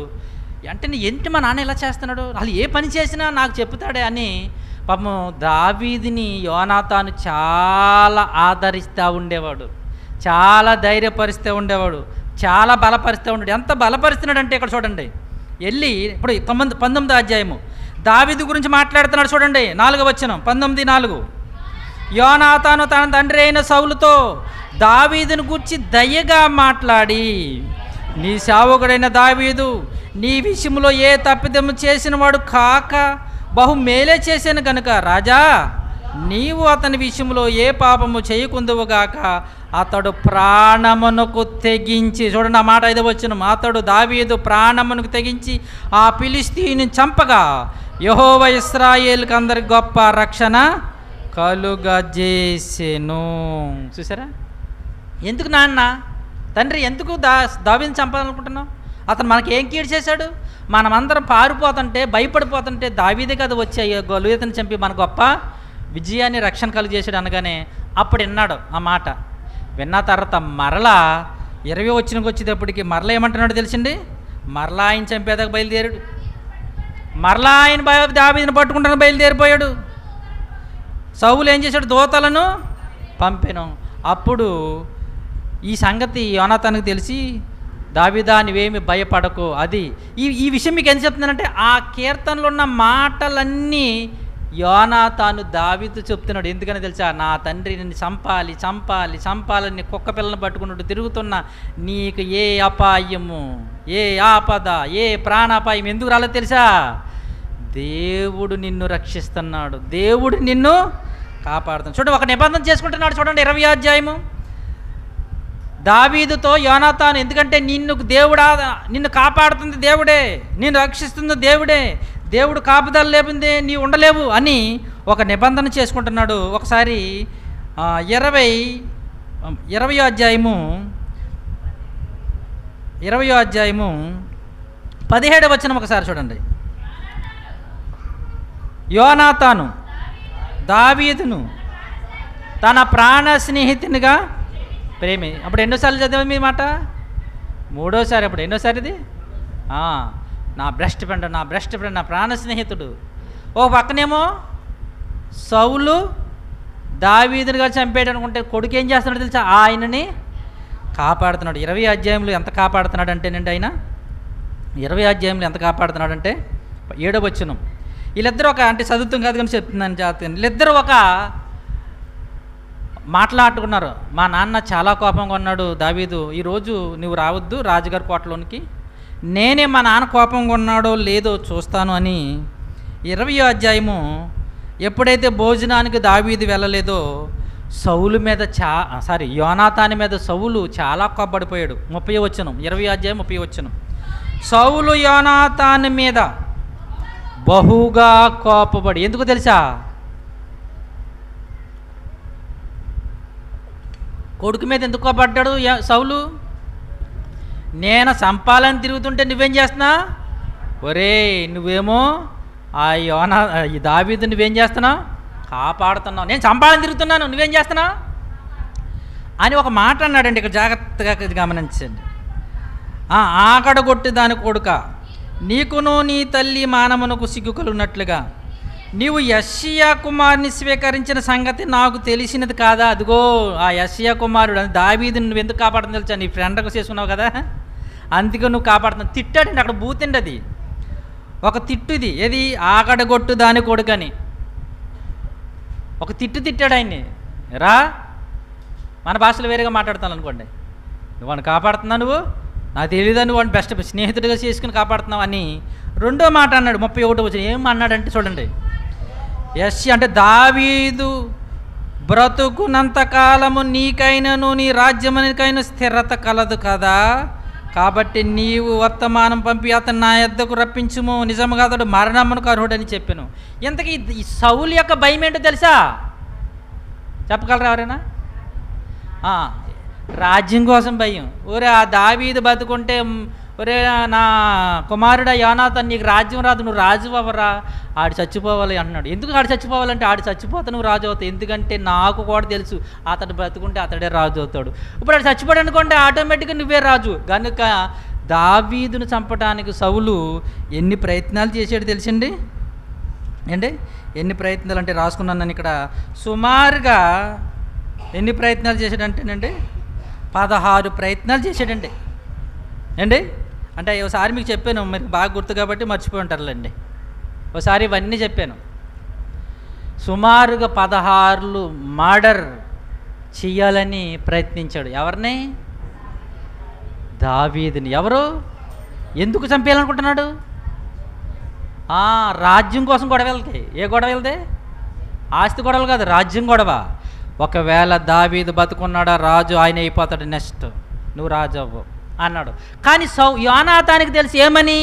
అంటే ఏంటి మా నాన్న ఇలా చేస్తున్నాడు, అసలు ఏ పని చేసినా నాకు చెప్తాడే అని పాపం దావీదుని యోనాతాను చాలా ఆదరిస్తూ ఉండేవాడు, చాలా ధైర్యపరుస్తూ ఉండేవాడు, చాలా బలపరుస్తూ ఉండేవాడు. ఎంత బలపరుస్తున్నాడంటే ఇక్కడ చూడండి, వెళ్ళి ఇప్పుడు 19వ అధ్యాయము దావీదు గురించి మాట్లాడుతున్నాడు చూడండి. 4వ వచనం 19:4. యోనాతాను తన తండ్రి అయిన సౌలుతో దావీదును గూర్చి దయగా మాట్లాడి, నీ సేవకుడైన దావీదు నీ విషయంలో ఏ తప్పిదము చేసిన వాడు కాక బహు మేలే చేశాను కనుక రాజా నీవు అతని విషయంలో ఏ పాపము చేయకుందువుగాక, అతడు ప్రాణమునకు తెగించి, చూడండి ఆ మాట 5వ వచనం, అతడు దావీదు ప్రాణమునకు తెగించి ఆ ఫిలిష్తీయుని చంపగా యెహోవా ఇశ్రాయేలుకి అందరికి గొప్ప రక్షణ కలుగజేసెను. చూసారా? ఎందుకు నాన్న తండ్రి ఎందుకు దావీదుని చంపాలనుకుంటున్నావు? అతను మనకి ఏం కీడు చేశాడు? మనమందరం పారిపోతుంటే భయపడిపోతుంటే దావీదే కదా వచ్చి గొలియాతుని చంపి మన గొప్ప విజయాన్ని రక్షణ కలుగజేశాడు అనగానే అప్పుడు విన్నాడు ఆ మాట. విన్న తర్వాత మరలా 20వ వచనంకి వచ్చేటప్పటికి మరలా ఏమంటున్నాడు తెలిసింది? మరలా ఆయన చంపేదాకా బయలుదేరాడు. మరలా ఆయన దావీదుని పట్టుకుంటాను బయలుదేరిపోయాడు. సౌలు ఏం చేశాడు? దూతలను పంపెను. అప్పుడు ఈ సంగతి యోనాతానుకు తెలిసి, దావీదా నువ్వేమి భయపడకు. అది ఈ విషయం మీకు ఏం చెప్తున్నానంటే ఆ కీర్తనలో ఉన్న మాటలన్నీ యోనాతాను దావీదు చెప్తున్నాడు. ఎందుకని తెలుసా? నా తండ్రి నిన్ను చంపాలి చంపాలి చంపాలని కుక్క పిల్లని పట్టుకున్నట్టు తిరుగుతున్నా నీకు ఏ అపాయము, ఏ ఆపద, ఏ ప్రాణాపాయం ఎందుకు రాలేదు తెలుసా? దేవుడు నిన్ను రక్షిస్తున్నాడు, దేవుడు నిన్ను కాపాడుతున్నాడు. చూడండి, ఒక నిబంధన చేసుకుంటున్నాడు. చూడండి 20వ అధ్యాయము. దావీదుతో యోనాతాను, ఎందుకంటే నిన్ను కాపాడుతుంది దేవుడే, నిన్ను రక్షిస్తుంది దేవుడే, దేవుడు కాపుదల లేపిందే నీ ఉండలేవు అని ఒక నిబంధన చేసుకుంటున్నాడు. ఒకసారి 20వ అధ్యాయము 17వ వచనం ఒకసారి చూడండి. యోనాతాను దావీదును తన ప్రాణ స్నేహితునిగా ప్రేమి. అప్పుడు ఎన్నోసార్లు చదివాం మీ మాట? 3వసారి. అప్పుడు ఎన్నోసారి ఇది? నా బెస్ట్ ఫ్రెండ్, నా బెస్ట్ ఫ్రెండ్, నా ప్రాణ స్నేహితుడు. ఓ పక్కనేమో సౌలు దావీదుని గారు చంపేయడం అనుకుంటే కొడుకు ఏం చేస్తున్నాడు తెలుసా? ఆయనని కాపాడుతున్నాడు. 20వ అధ్యాయంలో ఎంత కాపాడుతున్నాడు అంటేనండి ఆయన 20వ అధ్యాయంలో ఎంత కాపాడుతున్నాడంటే 7వ వచనం. వీళ్ళిద్దరూ అంటే చదువుతాం కాదు కానీ చెప్తున్నాను జాగ్రత్తగా. వీళ్ళిద్దరూ మాట్లాడుకున్నారు. మా నాన్న చాలా కోపంగా ఉన్నాడు దావీదు, ఈరోజు నువ్వు రావద్దు రాజుగారి కోటలోనికి, నేనే మా నాన్న కోపంగా ఉన్నాడో లేదో చూస్తాను అని 20వ అధ్యాయము ఎప్పుడైతే భోజనానికి దావీదు వెళ్ళలేదో సౌలు మీద యోనాతాను మీద సౌలు చాలా కోపపడిపోయాడు. 30వ వచనం, 20వ అధ్యాయం 30వ వచనం. సౌలు యోనాతాను మీద బహుగా కోపపడి, ఎందుకు తెలుసా? కొడుకు మీద ఎందుకు కోపడ్డాడు సౌలు? నేను చంపాలని తిరుగుతుంటే నువ్వేం చేస్తున్నా? ఒరే నువ్వేమో ఈ దావీదు నువ్వేం చేస్తున్నావు? కాపాడుతున్నావు. నేను చంపాలని తిరుగుతున్నాను, నువ్వేం చేస్తున్నావు అని ఒక మాట అన్నాడండి. ఇక్కడ జాగ్రత్తగా గమనించండి. ఆకడగొట్టి దాని కొడుక, నీకును నీ తల్లి మానమునకు సిగ్గు కలుగునట్లుగా నీవు యెష్షయా కుమారుని స్వీకరించిన సంగతి నాకు తెలిసినది కాదా? అదిగో ఆ యెష్షయా కుమారుడు అని దావీదుని నువ్వు ఎందుకు కాపాడుతుంది తెలుసా? నీ ఫ్రెండ్కి చేసుకున్నావు కదా, అందుకే నువ్వు కాపాడుతున్నావు. తిట్టాడండి అక్కడ, బూతండి అది, ఒక తిట్టు. ఇది ఏది? ఆకడగొట్టు దాని కొడుకని ఒక తిట్టాడు ఆయన్ని. మన భాషలో వేరేగా మాట్లాడతాను అనుకోండి, నువ్వు కాపాడుతున్నా, నువ్వు నాకు తెలియదని వాడిని బెస్ట్ స్నేహితుడిగా చేసుకుని కాపాడుతున్నావు అని రెండో మాట అన్నాడు. 31 వచ్చిన ఏం అన్నాడంటే చూడండి, అంటే దావీదు బ్రతుకునంత కాలము నీకైనను నీ రాజ్యమునికైనా స్థిరత కలదు కదా, కాబట్టి నీవు వర్తమానం పంపి అతను నా యొద్దకు రప్పించుము, నిజముగా అతడు మరణమునకు అర్హుడని చెప్పాను. ఇంతకీ ఈ సౌలు యొక్క భయం ఏంటో తెలుసా? చెప్పగలరా ఎవరైనా? రాజ్యం కోసం భయం. ఒరే ఆ దావీదు బతుకుంటే, ఒరే నా కుమారుడా యోనాతాను నీకు రాజ్యం రాదు, నువ్వు రాజు అవ్వరా, ఆడు చచ్చిపోవాలి అంటున్నాడు. ఎందుకు ఆడు చచ్చిపోవాలంటే, ఆడు చచ్చిపోతే నువ్వు రాజు అవుతావు, ఎందుకంటే నాకు కూడా తెలుసు అతడు బ్రతుకుంటే అతడే రాజు అవుతాడు. ఇప్పుడు ఆడు చచ్చిపోయాడు అనుకోండి, ఆటోమేటిక్గా నువ్వే రాజు. కనుక దావీదును చంపడానికి సౌలు ఎన్ని ప్రయత్నాలు చేశాడు తెలుసండి అండి. ఎన్ని ప్రయత్నాలు అంటే రాసుకున్నాను నేను ఇక్కడ, సుమారుగా ఎన్ని ప్రయత్నాలు చేశాడంటేనండి 16 ప్రయత్నాలు చేశాడండి అండి. అంటే ఒకసారి మీకు చెప్పాను, మీకు బాగా గుర్తు కాబట్టి మర్చిపోయి ఉంటారులేండి. ఒకసారి ఇవన్నీ చెప్పాను. సుమారుగా 16 మర్డర్ చెయ్యాలని ప్రయత్నించాడు. ఎవరిని? దావీదుని. ఎవరు? ఎందుకు చంపేయాలనుకుంటున్నాడు? రాజ్యం కోసం గొడవ వెళ్తాయి. ఏ గొడవ వెళ్తే? ఆస్తి గొడవలు కాదు, రాజ్యం గొడవ. ఒకవేళ దావీదు బతుకున్నాడా, రాజు ఆయన అయిపోతాడు, నెక్స్ట్ నువ్వు రాజు అవ్వు అన్నాడు. కానీ యోనాతానికి తెలిసి ఏమని,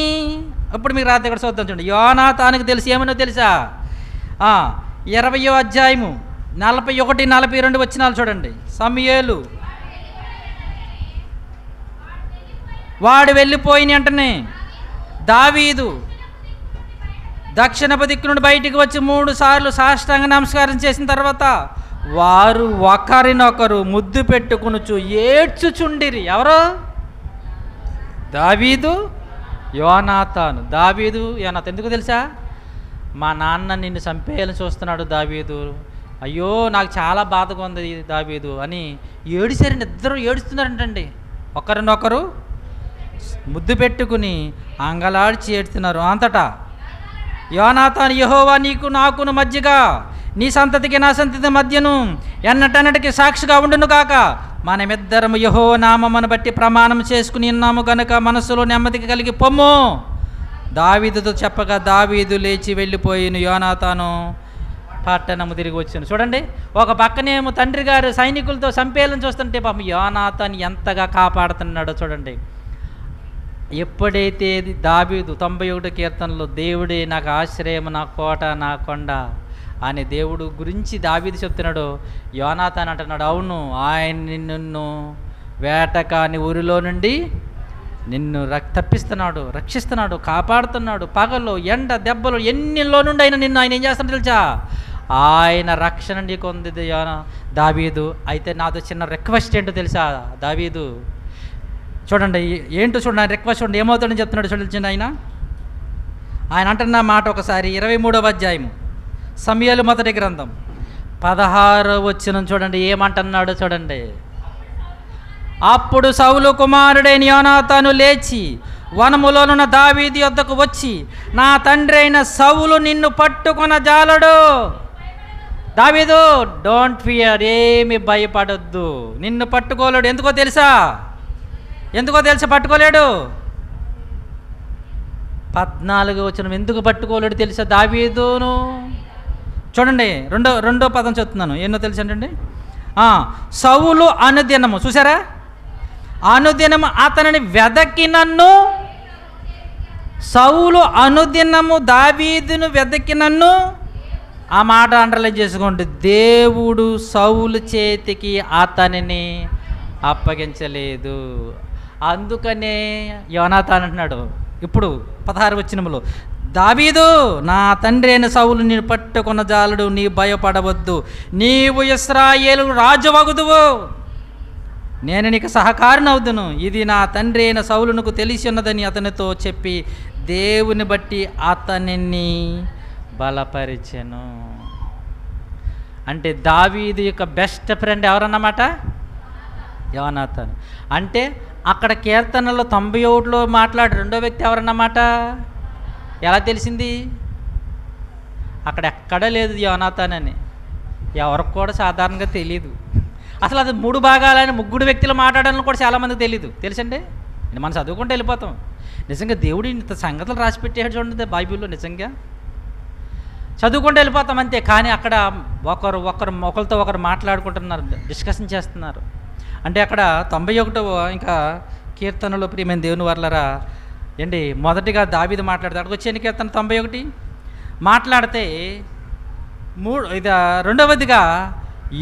ఇప్పుడు మీకు రాత్రి ఇక్కడ చూద్దాం చూడండి. యోనాతానికి తెలిసి ఏమనో తెలుసా? 20వ అధ్యాయము 41, 42 వచనాలు చూడండి. సమూయేలు వాడు వెళ్ళిపోయిన వెంటనే దావీదు దక్షిణపు దిక్కు నుండి బయటికి వచ్చి 3 సార్లు సాష్టాంగ నమస్కారం చేసిన తర్వాత వారు ఒకరినొకరు ముద్దు పెట్టుకునుచు ఏడ్చుచుండిరి. ఎవరు? దావీదు, యోనాతాను. దావీదు యోనాతాను ఎందుకు తెలుసా? మా నాన్న నిన్ను చంపేయాలని చూస్తున్నాడు దావీదు, అయ్యో నాకు చాలా బాధగా ఉంది దావీదు అని ఏడిసారండి. ఇద్దరు ఏడుస్తున్నారంటండి, ఒకరినొకరు ముద్దు పెట్టుకుని అంగలాడిచి ఏడుస్తున్నారు. అంతటా యోనాతాను, యెహోవా నీకు నాకును మధ్యగా, నీ సంతతికి నా సంతతి మధ్యను ఎన్నటన్నటికి సాక్షిగా ఉండును కాక, మనమిద్దరము యెహోవా నామమును బట్టి ప్రమాణం చేసుకుని ఉన్నాము గనుక మనసులో నెమ్మదికి కలిగి పొమ్ము. దావీదుతో చెప్పగా దావీదు లేచి వెళ్ళిపోయిన యోనాతాను పట్టణము తిరిగి వచ్చాను. చూడండి, ఒక పక్కనేమో తండ్రి గారు సైనికులతో చంపేయాలని చూస్తుంటే పాపం యోనాతాను ఎంతగా కాపాడుతున్నాడో చూడండి. ఎప్పుడైతే దావీదు 91 కీర్తనలో దేవుడే నాకు ఆశ్రయం, నా కోట, నా కొండ అని దేవుడు గురించి దావీదు చెప్తున్నాడు, యోనాతాను అంటున్నాడు, అవును ఆయన నిన్ను వేటకాని ఊరిలో నుండి నిన్ను తప్పిస్తున్నాడు, రక్షిస్తున్నాడు, కాపాడుతున్నాడు. పగలు ఎండ దెబ్బలు ఎన్నిలో నుండి అయినా నిన్ను ఆయన ఏం చేస్తున్నాడు తెలుసా? ఆయన రక్షణ నీకు ఉంది దావీదు. అయితే నాతో చిన్న రిక్వెస్ట్ ఏంటో తెలుసా దావీదు? చూడండి ఏంటో చూడండి, రిక్వెస్ట్ చూడండి ఏమవుతాడని చెప్తున్నాడు చూడండి. ఆయన అంటున్న మాట ఒకసారి 23వ అధ్యాయము సమూయేలు మొదటి గ్రంథం 16వ వచనం చూడండి ఏమంటున్నాడు చూడండి. అప్పుడు సౌలు కుమారుడైన యోనాతాను లేచి వనములోనున్న దావీదు యొద్దకు వచ్చి, నా తండ్రి అయిన సౌలు నిన్ను పట్టుకొన జాలడు. దావీదు డోంట్ ఫియర్, ఏమి భయపడొద్దు, నిన్ను పట్టుకోలేడు. ఎందుకో తెలుసా పట్టుకోలేడు? 14వ వచనం ఎందుకు పట్టుకోలేడు తెలుసా దావీదును? చూడండి రెండో పదం చెప్తున్నాను, ఎన్నో తెలుసు అంటండి. సౌలు అనుదినము, చూసారా, అనుదినము అతనిని వెదకినన్ను, సౌలు అనుదినము దావీదును వెదకినన్ను. ఆ మాట అండర్లైన్ చేసుకోండి. దేవుడు సౌలు చేతికి అతనిని అప్పగించలేదు. అందుకనే యోనాతాను అంటున్నాడు ఇప్పుడు 16వ వచనములో, దావీదు నా తండ్రి అయిన సౌలు నేను పట్టుకున్న జాలడు, నీ భయపడవద్దు, నీవు ఇశ్రాయేలు రాజువగుదువు, నేను నీకు సహకారినవుదును, ఇది నా తండ్రి అయిన సౌలునకు తెలిసి ఉన్నదని అతనితో చెప్పి దేవుని బట్టి అతనిని బలపరిచెను. అంటే దావీదు యొక్క బెస్ట్ ఫ్రెండ్ ఎవరన్నమాట? యోనాతాను. అంటే అక్కడ కీర్తనలో 91లో మాట్లాడు రెండో వ్యక్తి ఎవరన్నమాట? ఎలా తెలిసింది? అక్కడ ఎక్కడా లేదు యోనాతాను అని, ఎవరికి కూడా సాధారణంగా తెలియదు. అసలు అది 3 భాగాలని 3 వ్యక్తులు మాట్లాడాలని కూడా చాలామందికి తెలియదు. తెలుసండి, మనం చదువుకుంటూ వెళ్ళిపోతాం. నిజంగా దేవుడు ఇంత సంగతులు రాసి పెట్టాడు చూడండి బైబిల్లో. నిజంగా చదువుకుంటూ వెళ్ళిపోతాం అంతే. కానీ అక్కడ ఒకరితో ఒకరు మాట్లాడుకుంటున్నారు, డిస్కషన్ చేస్తున్నారు. అంటే అక్కడ 91వ ఇంకా కీర్తనలో ప్రియమైన దేవుని వర్లరా ఏంటి, మొదటిగా దావీదు మాట్లాడతాడు. అక్కడికి వచ్చే కీర్తన 91 మాట్లాడితే రెండవదిగా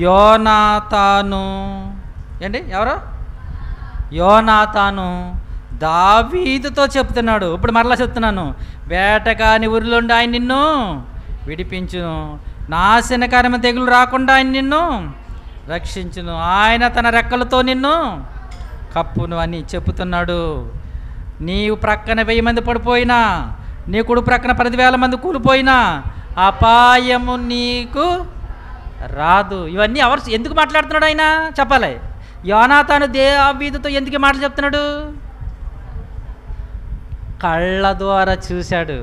యోనాతాను ఏంటి, ఎవరు? యోనాతాను దావీదుతో చెప్తున్నాడు. ఇప్పుడు మరలా చెప్తున్నాను, వేటగాని ఊరిలోండి ఆయన నిన్ను విడిపించును, నాశనకరమైన తెగులు రాకుండా ఆయన నిన్ను రక్షించును, ఆయన తన రెక్కలతో నిన్ను కప్పును అని చెప్తున్నాడు. నీవు ప్రక్కన 1000 మంది పడిపోయినా, నీ కుడి ప్రక్కన 10,000 మంది కూలిపోయినా అపాయము నీకు రాదు. ఇవన్నీ ఎందుకు మాట్లాడుతున్నాడు ఆయన చెప్పాలి. యోనాతాను దావీదుతో ఎందుకు మాటలు చెప్తున్నాడు? కళ్ళ ద్వారా చూశాడు.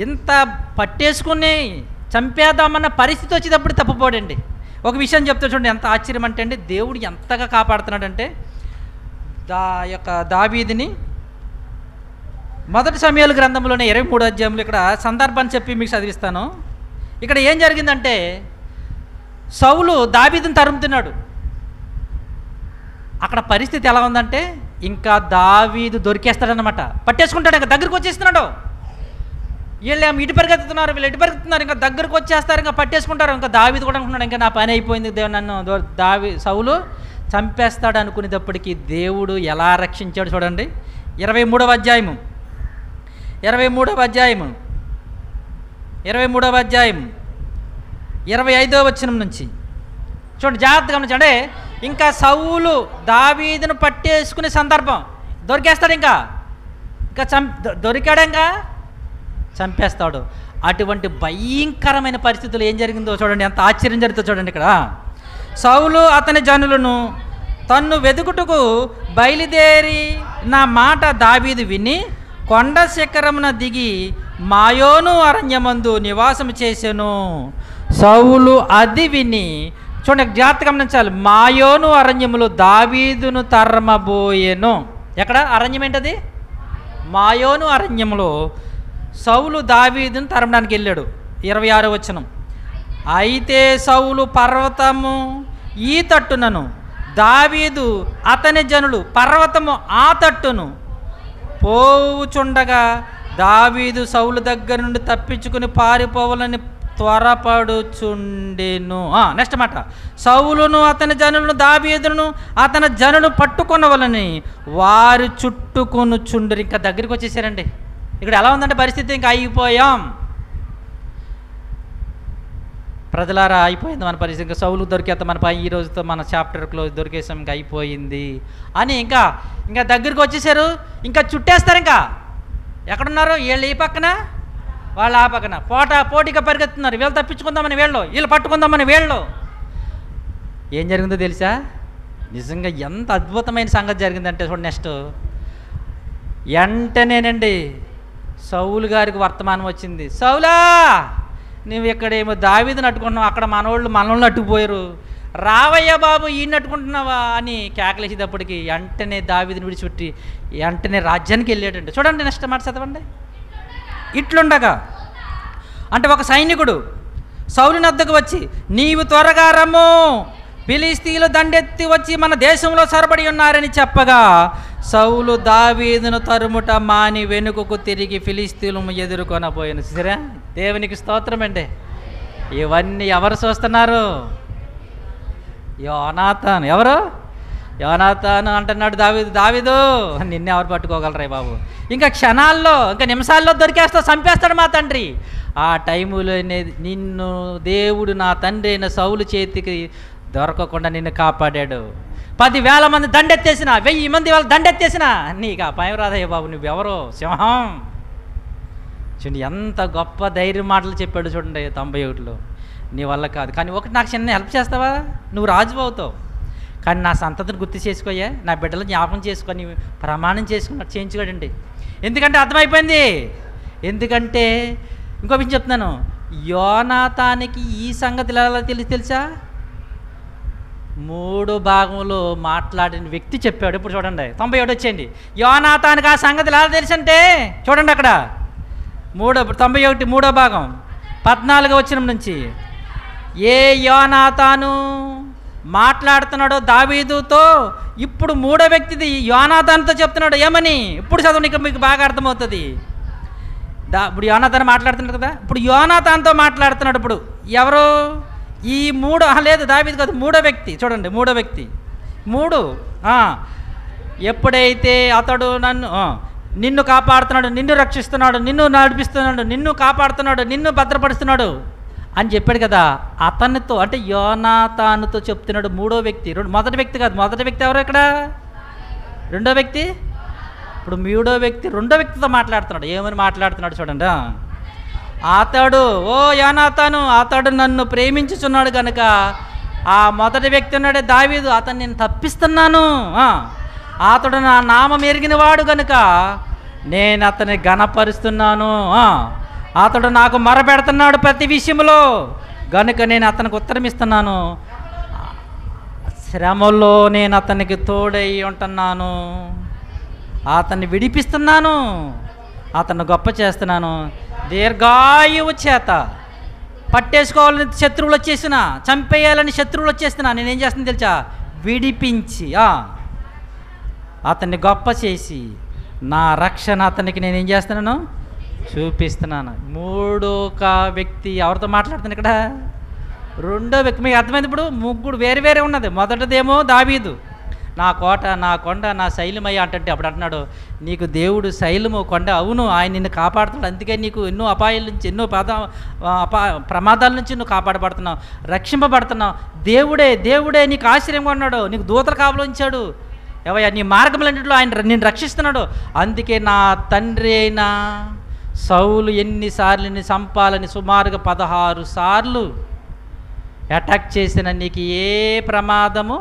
ఇంత పట్టేసుకుని చంపేద్దామన్న పరిస్థితి వచ్చేటప్పుడు తప్పుపోడండి. ఒక విషయం చెప్తా చూడండి, ఎంత ఆశ్చర్యం అంటే అండి, దేవుడు ఎంతగా కాపాడుతున్నాడంటే దావీదుని మొదటి సమయాల గ్రంథంలోనే 23వ అధ్యాయంలో ఇక్కడ సందర్భాన్ని చెప్పి మీకు చదివిస్తాను. ఇక్కడ ఏం జరిగిందంటే, సౌలు దావీదుని తరుముతున్నాడు. అక్కడ పరిస్థితి ఎలా ఉందంటే, ఇంకా దావీదు దొరికేస్తాడనమాట, పట్టేసుకుంటాడు. ఇంకా దగ్గరికి వచ్చేస్తున్నాడు. వీళ్ళేమో ఇటు పరిగెత్తుతున్నారు, వీళ్ళు ఇటు పరిగెత్తుతున్నారు, ఇంకా దగ్గరకు వచ్చేస్తారు, ఇంకా పట్టేసుకుంటారు. ఇంకా దావీదు కూడా అనుకున్నాడు, ఇంకా నా పని అయిపోయింది, దేవుడు నన్ను సౌలు చంపేస్తాడు అనుకునేటప్పటికీ దేవుడు ఎలా రక్షించాడు చూడండి. 23వ అధ్యాయము 25వ వచనం నుంచి చూడండి, జాగ్రత్తగా గమనించండి. ఇంకా సౌలు దావీదును పట్టేసుకునే సందర్భం, దొరికేస్తాడు. ఇంకా దొరికాడు, ఇంకా చంపేస్తాడు. అటువంటి భయంకరమైన పరిస్థితులు ఏం జరిగిందో చూడండి, ఎంత ఆశ్చర్యం జరుగుతుందో చూడండి. ఇక్కడ సౌలు అతని జనులను తన్ను వెతుకుటకు బయలుదేరి నా మాట దావీదు విని కొండ శిఖరమున దిగి మాయోను అరణ్యమందు నివాసం చేసెను. సౌలు అది విని, చూడండి జాగ్రత్తగా గమనించాలి, మాయోను అరణ్యములో దావీదును తరమబోయెను. ఎక్కడ అరణ్యం ఏంటది? మాయోను అరణ్యములో సౌలు దావీదును తరమడానికి వెళ్ళాడు. 26వ వచనం. అయితే సౌలు పర్వతము ఈ తట్టునను, దావీదు అతని జనులు పర్వతము ఆ తట్టును పోవుచుండగా దావీదు సౌలు దగ్గర నుండి తప్పించుకుని పారిపోవాలని త్వరపడుచుండెను. నెక్స్ట్ మాట, సౌలును అతని జనులను దావీదును అతని జనులు పట్టుకొనవలని వారు చుట్టుకొనుచుండరు. ఇంకా దగ్గరికి వచ్చేసారండి. ఇక్కడ ఎలా ఉందంటే పరిస్థితి, ఇంకా అయిపోయాం ప్రజలారా, అయిపోయింది మన పరిస్థితి. ఇంకా సౌలు దొరికేస్తాం, మన పై ఈ రోజుతో మన చాప్టర్ క్లోజ్, దొరికేసాం, ఇంకా అయిపోయింది అని ఇంకా దగ్గరికి వచ్చేసారు. ఇంకా చుట్టేస్తారు. ఇంకా ఎక్కడున్నారు? వీళ్ళు ఈ పక్కన, వాళ్ళు ఆ పక్కన పోటీగా పరిగెత్తున్నారు. వీళ్ళు తప్పించుకుందామని వీళ్ళు, వీళ్ళు పట్టుకుందామని వీళ్ళు. ఏం జరిగిందో తెలుసా? నిజంగా ఎంత అద్భుతమైన సంగతి జరిగిందంటే చూడండి. నెక్స్ట్ వెంటనేనండి సౌలు గారికి వర్తమానం వచ్చింది. సౌలా, నువ్వు ఇక్కడేమో దావీదుని అట్టుకుంటున్నావు, అక్కడ మనోళ్ళు అట్టుకుపోయారు, రావయ్యా బాబు ఈయన్ని అట్టుకుంటున్నావా అని కేకలేసేటప్పటికి వెంటనే దావీదుని విడిచిపెట్టి వెంటనే రాజ్యానికి వెళ్ళాడండి. చూడండి నెక్స్ట్ మాట చదవండి. ఇట్లుండగా అంటే ఒక సైనికుడు సౌలుని వద్దకు వచ్చి, నీవు త్వరగా రమ్ము, ఫిలిష్తీయులు దండెత్తి వచ్చి మన దేశంలో సొరబడి ఉన్నారని చెప్పగా సౌలు దావీదును తరుముట మాని వెనుకకు తిరిగి ఫిలిష్తీయులు ఎదుర్కొనబోయాను. సరే, దేవునికి స్తోత్రం అండి. ఇవన్నీ ఎవరు చూస్తున్నారు? యోనాతాను. ఎవరు? యోనాతాను అంటున్నాడు దావీదు నిన్ను ఎవరు పట్టుకోగలరా బాబు? ఇంకా క్షణాల్లో, ఇంకా నిమిషాల్లో దొరికేస్తా, చంపేస్తాడు మా తండ్రి. ఆ టైములో నిన్ను దేవుడు నా తండ్రి అయిన సౌలు చేతికి దొరకకుండా నిన్ను కాపాడాడు. 10,000 మంది దండెత్తేసిన, 1000 మంది వాళ్ళు దండెత్తేసిన నీకు ఆ భయం రాదయ్య బాబు, నువ్వెవరో సింహం. చూడండి ఎంత గొప్ప ధైర్య మాటలు చెప్పాడు చూడండి 91లో. నీ వల్ల కాదు, కానీ ఒకటి నాకు చిన్న హెల్ప్ చేస్తావా? నువ్వు రాజు అవుతావు, కానీ నా సంతతిని గుర్తు చేసుకోయా, నా బిడ్డలు జ్ఞాపకం చేసుకొని ప్రమాణం చేసుకున్నట్టు చేయించుకోడండి. ఎందుకంటే అర్థమైపోయింది. ఎందుకంటే ఇంకో విషయం చెప్తున్నాను, యోనాతానికి ఈ సంగతి ఎలా తెలుసా? మూడో భాగంలో మాట్లాడిన వ్యక్తి చెప్పాడు. ఇప్పుడు చూడండి 91 వచ్చేయండి. యోనాతానుకి ఆ సంగతి ఎలా తెలుసంటే చూడండి అక్కడ 91 మూడో భాగం 14వ వచనం నుంచి, ఏ యోనాతాను మాట్లాడుతున్నాడో దావీదుతో, ఇప్పుడు మూడో వ్యక్తిది యోనాతానుతో చెప్తున్నాడు. ఏమని? ఇప్పుడు చదవని మీకు బాగా అర్థమవుతుంది. ఇప్పుడు యోనాతాను మాట్లాడుతున్నాడు కదా, ఇప్పుడు యోనాతానుతో మాట్లాడుతున్నాడు. ఇప్పుడు ఎవరు? ఈ మూడో లేదు దావీదు కాదు, మూడో వ్యక్తి. చూడండి మూడో వ్యక్తి ఎప్పుడైతే అతడు నిన్ను కాపాడుతున్నాడు, నిన్ను రక్షిస్తున్నాడు, నిన్ను నడిపిస్తున్నాడు, నిన్ను కాపాడుతున్నాడు, నిన్ను భద్రపరుస్తున్నాడు అని చెప్పాడు కదా, అతనితో అంటే యోనాతానుతో చెప్తున్నాడు మూడో వ్యక్తి. మొదటి వ్యక్తి కాదు. మొదటి వ్యక్తి ఎవరు ఇక్కడ? రెండో వ్యక్తి. ఇప్పుడు మూడో వ్యక్తి రెండో వ్యక్తితో మాట్లాడుతున్నాడు. ఏమని మాట్లాడుతున్నాడు చూడండి. అతడు, ఓ యోనాతాను, అతడు నన్ను ప్రేమించుచున్నాడు కనుక, ఆ మొదటి వ్యక్తి ఉన్నాడే దావీదు, అతను నేను తప్పిస్తున్నాను. అతడు నా నామం ఎరిగిన వాడు కనుక నేను అతన్ని ఘనపరుస్తున్నాను. అతడు నాకు మొరపెడుతున్నాడు ప్రతి విషయంలో గనుక నేను అతనికి ఉత్తరం ఇస్తున్నాను. శ్రమలో నేను అతనికి తోడై ఉంటున్నాను, అతన్ని విడిపిస్తున్నాను, అతన్ని గొప్ప చేస్తున్నాను. దీర్ఘాయువు చేత పట్టేసుకోవాలని శత్రువులు వచ్చేసిన, చంపేయాలని శత్రువులు వచ్చేస్తున్నా, నేనేం చేస్తాను తెలుసా? విడిపించి అతన్ని గొప్ప చేసి నా రక్షణ అతనికి నేనేం చేస్తున్నాను? చూపిస్తున్నాను. మూడోక వ్యక్తి ఎవరితో మాట్లాడుతున్నాను ఇక్కడ? రెండో వ్యక్తి. మీకు అర్థమైంది? ఇప్పుడు ముగ్గురు వేరు వేరే ఉన్నది. మొదటిదేమో దావీదు, నా కోట, నా కొండ, నా శైలమయ్య అంటే అప్పుడు అంటున్నాడు, నీకు దేవుడు శైలము కొండ. అవును, ఆయన నిన్ను కాపాడుతున్నాడు, అందుకే నీకు ఎన్నో అపాయాల నుంచి, ఎన్నో ప్రమాదాల నుంచి నువ్వు కాపాడబడుతున్నావు, రక్షింపబడుతున్నావు. దేవుడే నీకు ఆశ్రయంగా ఉన్నాడు, నీకు దూతలు కావలించాడు, ఎవయ్యా నీ మార్గములన్నింటిలో ఆయన నిన్ను రక్షిస్తున్నాడు. అందుకే నా తండ్రి అయిన సౌలు ఎన్నిసార్లు నిన్ను చంపాలని సుమారుగా 16 సార్లు అటాక్ చేసిన నీకు ఏ ప్రమాదము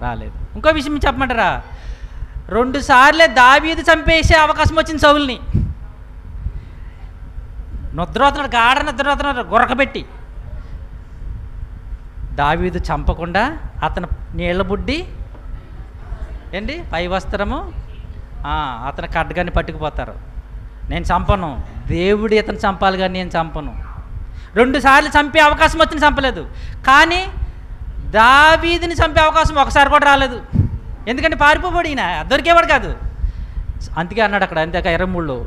రాలేదు. ఇంకో విషయం చెప్పమంటారా? 2 సార్లే దావీదు చంపేసే అవకాశం వచ్చింది సౌలుని. నిద్రపోతున్నాడు, గాఢ నిద్రపోతున్నాడు గురకబెట్టి. దావీదు చంపకుండా అతను నీళ్ళ బుడ్డి ఏంటి పై వస్త్రము అతను ఖడ్గాన్ని పట్టుకుపోతారు. నేను చంపను, దేవుడు ఇతను చంపాలి కానీ నేను చంపను. 2 సార్లు చంపే అవకాశం వచ్చింది, చంపలేదు. కానీ దావీదుని చంపే అవకాశం ఒకసారి కూడా రాలేదు. ఎందుకంటే పారిపోబడి ఈయన దొరికేవాడు కాదు. అందుకే అన్నాడు అక్కడ, అంతే 23లో,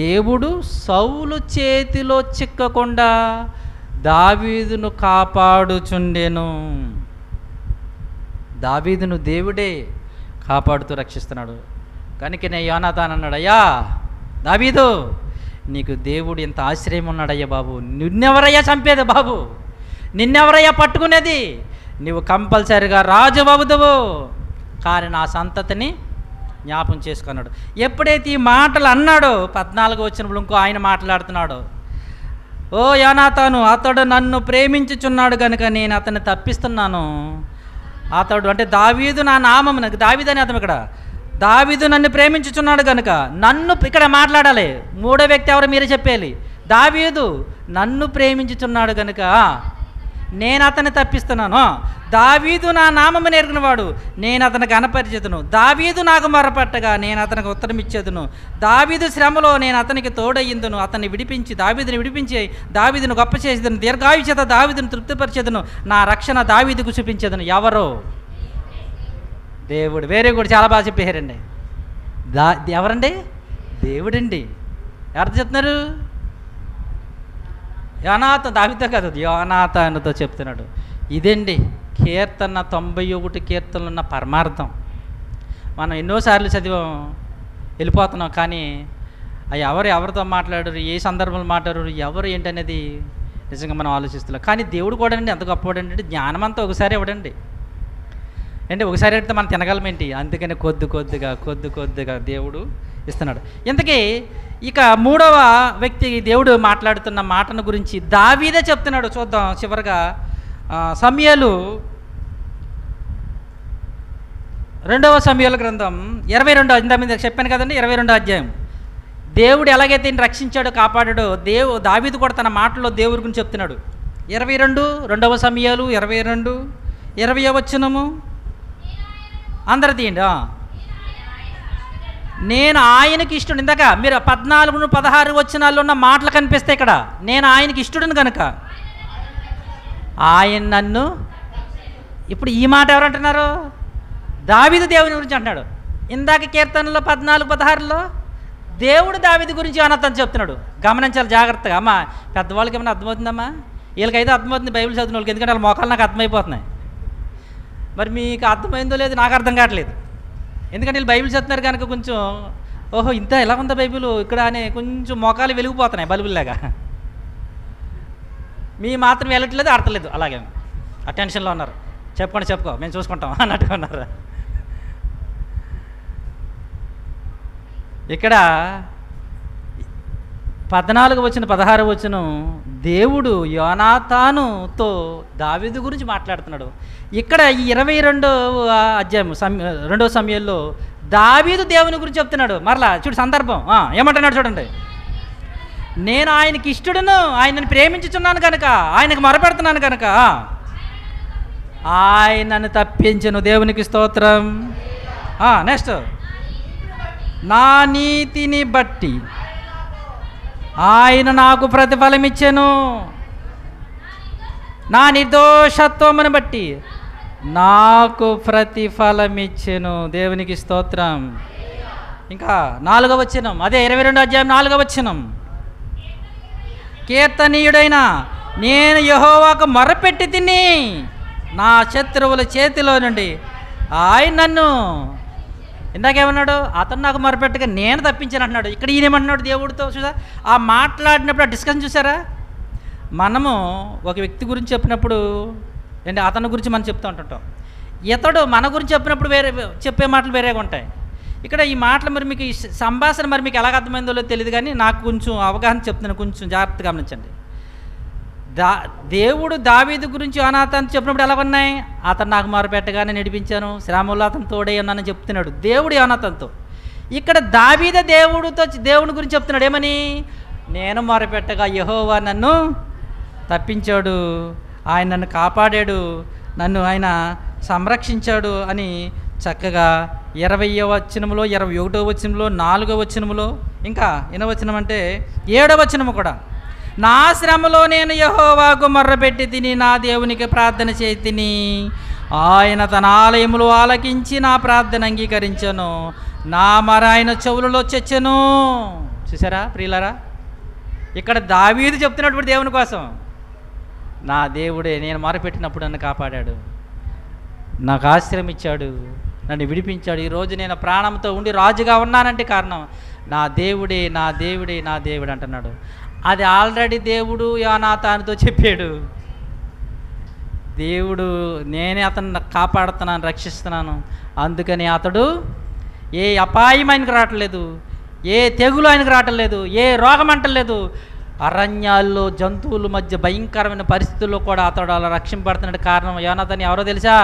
దేవుడు సౌలు చేతిలో చిక్కకుండా దావీదును కాపాడుచుండెను. దావీదును దేవుడే కాపాడుతూ రక్షిస్తున్నాడు. కనుక నేను యోనాతాను అన్నాడు, అయ్యా దావీదు, నీకు దేవుడు ఎంత ఆశ్రయం ఉన్నాడయ్యా బాబు, నిన్నెవరయ్యా చంపేది బాబు, నిన్నెవరయ్యా పట్టుకునేది, నువ్వు కంపల్సరిగా రాజు అవుదువు, కానీ నా సంతతిని జ్ఞాపం చేసుకున్నాడు. ఎప్పుడైతే ఈ మాటలు అన్నాడో 14 వచ్చినప్పుడు ఇంకో ఆయన మాట్లాడుతున్నాడు, ఓ యోనాతాను, అతడు నన్ను ప్రేమించుచున్నాడు కనుక నేను అతన్ని తప్పిస్తున్నాను. అతడు అంటే దావీదు నా నామం, దావీదు అని అతను ఇక్కడ, దావీదు నన్ను ప్రేమించుచున్నాడు కనుక నన్ను, ఇక్కడ మాట్లాడాలి మూడో వ్యక్తి ఎవరు మీరే చెప్పేయాలి. దావీదు నన్ను ప్రేమించుచున్నాడు కనుక నేను అతన్ని తప్పిస్తున్నాను. దావీదు నా నామమును ఎరిగినవాడు, నేను అతనికి ఘనపరిచెదను. దావీదు నాకు మొరపెట్టగా నేను అతనికి ఉత్తరం ఇచ్చేదను. దావీదు శ్రమలో నేను అతనికి తోడయ్యిందును. అతన్ని విడిపించి దావీదును గొప్ప చేసేదను. దీర్ఘాయు చేత దావీదును తృప్తిపరిచేదను. నా రక్షణ దావీదుకు చూపించేదను. ఎవరో? దేవుడు. వేరే కూడా చాలా బాగా చెప్పారండి. ఎవరండి? దేవుడండి. ఎవరితో చెప్తున్నారు? దావీదుతో కాదు, యోనాతానుతో చెప్తున్నాడు. ఇదండి కీర్తన 91 కీర్తనలు ఉన్న పరమార్థం. మనం ఎన్నోసార్లు చదివాం, వెళ్ళిపోతున్నాం, కానీ ఎవరితో మాట్లాడరు, ఏ సందర్భంలో మాట్లాడరు, ఎవరు ఏంటనేది నిజంగా మనం ఆలోచిస్తున్నాం. కానీ దేవుడు కూడా అండి ఎంత గొప్పవాడంటే, జ్ఞానం అంతా ఒకసారి ఇవ్వడండి. అంటే ఒకసారి అయితే మనం తినగలమేంటి, అందుకని కొద్ది కొద్దిగా దేవుడు ఇస్తున్నాడు. ఇంతకీ ఇక మూడవ వ్యక్తి దేవుడు మాట్లాడుతున్న మాటను గురించి దావీదే చెప్తున్నాడు. చూద్దాం చివరిగా సమూయేలు 2వ సమూయేలు గ్రంథం 22, ఇంతకుముందు చెప్పాను కదండి, 22వ అధ్యాయం. దేవుడు ఎలాగైతే రక్షించాడో కాపాడాడో దావీదు కూడా తన మాటల్లో దేవుడి గురించి చెప్తున్నాడు. 22 2వ సమూయేలు 22 20వ వచనము అందరు తీయండి. నేను ఆయనకి ఇష్టడు. ఇందాక మీరు 14, 16 వచనాల్లో ఉన్న మాటలు కనిపిస్తాయి ఇక్కడ. నేను ఆయనకి ఇష్టడును కనుక ఆయన నన్ను. ఇప్పుడు ఈ మాట ఎవరంటున్నారు? దావీదు దేవుని గురించి అంటున్నాడు. ఇందాక కీర్తనలో 14, 16లో దేవుడు దావీదు గురించి యోనాతాను చెప్తున్నాడు. గమనించాలి జాగ్రత్తగా. అమ్మ పెద్దవాళ్ళకి ఏమైనా అర్థమవుతుందమ్మా? వీళ్ళకైతే అర్థమవుతుంది, బైబిల్ చదివిన వాళ్ళకి. ఎందుకంటే వాళ్ళ మోకాలు నాకు అర్థమైపోతున్నాయి. మరి మీకు అర్థమైందో లేదు నాకు అర్థం కావట్లేదు. ఎందుకంటే వీళ్ళు బైబిల్ చదువుతున్నారు కనుక కొంచెం ఓహో ఇంత ఎలా ఉందా బైబిల్ ఇక్కడ అనే కొంచెం మోకాలు వెలిగిపోతున్నాయి బల్బుల్లాగా. మీ మాత్రం వెళ్ళట్లేదు, ఆడతలేదు. అలాగే అటెన్షన్లో ఉన్నారు. చెప్పుకో మేము చూసుకుంటాం అన్నట్టుగా ఉన్నారు. ఇక్కడ 14 వచనం 16 వచనం దేవుడు యోనాతానుతో దావీదు గురించి మాట్లాడుతున్నాడు. ఇక్కడ ఈ 22వ అధ్యాయం 2వ సమయంలో దావీదు దేవుని గురించి చెప్తున్నాడు. మరలా చూడు సందర్భం ఏమంటున్నాడు చూడండి. నేను ఆయనకి ఇష్టడును, ఆయనను ప్రేమించుచున్నాను కనుక, ఆయనకు మొరపెడుతున్నాను కనుక ఆయనను తప్పించను. దేవునికి స్తోత్రం. నెక్స్ట్ నా నీతిని బట్టి ఆయన నాకు ప్రతిఫలం ఇచ్చెను, నా నిర్దోషత్వమును బట్టి నాకు ప్రతిఫలం ఇచ్చెను. దేవునికి స్తోత్రం. ఇంకా 4వ వచనం, అదే 22వ అధ్యాయం 4వ వచనం. కీర్తనీయుడైన నేను యెహోవాకు మొరపెట్టి తిని నా శత్రువుల చేతిలో నుండి ఆయన నన్ను. ఇందాకేమన్నాడు? అతను నాకు మొరపెట్టగా నేను తప్పించాను అంటున్నాడు. ఇక్కడ ఈయనేమన్నాడు దేవుడితో? చూసా ఆ మాట్లాడినప్పుడు ఆ డిస్కషన్ చూసారా? మనము ఒక వ్యక్తి గురించి చెప్పినప్పుడు అంటే అతని గురించి మనం చెప్తూ ఉంటుంటాం. ఇతడు మన గురించి చెప్పినప్పుడు వేరే చెప్పే మాటలు వేరేగా ఉంటాయి. ఇక్కడ ఈ మాటలు మరి మీకు ఈ సంభాషణ మరి మీకు ఎలాగ అర్థమైందో లేదో తెలియదు, కానీ నాకు కొంచెం అవగాహన చెప్తున్నాను, కొంచెం జాగ్రత్తగా గమనించండి. దేవుడు దావీదు గురించి యోనాతాను చెప్పినప్పుడు ఎలా ఉన్నాయి? అతను నాకు మొరపెట్టగానే నడిపించాను, శ్రామంలో అతను తోడే ఉన్నానని చెప్తున్నాడు దేవుడు యోనాతానుతో. ఇక్కడ దావీదే దేవుని గురించి చెప్తున్నాడు. ఏమని? నేను మొరపెట్టగా యెహోవా నన్ను తప్పించాడు, ఆయన నన్ను కాపాడాడు, నన్ను ఆయన సంరక్షించాడు అని చక్కగా 20వ వచనంలో 21వ వచనంలో 4వ వచనంలో ఇంకా ఎన్నో వచనం అంటే 7వ వచనము కూడా నా శ్రమలో నేను యెహోవాకు మొర్రపెట్టి తిని నా దేవునికి ప్రార్థన చేసి తిని ఆయన తన ఆలయములో ఆలకించి నా ప్రార్థన అంగీకరించను, నా మొర ఆయన చెవులలో చెచ్చెను. చూసారా ప్రియులారా? ఇక్కడ దావీదు చెప్తున్నప్పుడు దేవుని కోసం, నా దేవుడే నేను మొరపెట్టినప్పుడు నన్ను కాపాడాడు, నాకు ఆశ్రయం ఇచ్చాడు, నన్ను విడిపించాడు. ఈరోజు నేను ప్రాణంతో ఉండి రాజుగా ఉన్నానంటే కారణం నా దేవుడే, నా దేవుడే, నా దేవుడు అంటున్నాడు. అది ఆల్రెడీ దేవుడు యోనాతానుతో చెప్పాడు. దేవుడు నేనే అతన్ని కాపాడుతున్నాను, రక్షిస్తున్నాను, అందుకని అతడు ఏ అపాయం ఆయనకు రావట్లేదు, ఏ తెగులు ఆయనకు రావట్లేదు, ఏ రోగం అంటలేదు. అరణ్యాల్లో జంతువుల మధ్య భయంకరమైన పరిస్థితుల్లో కూడా అతడు అలా రక్షింపబడుతున్నాడు. కారణం యోనాతాను ఎవరో తెలుసా?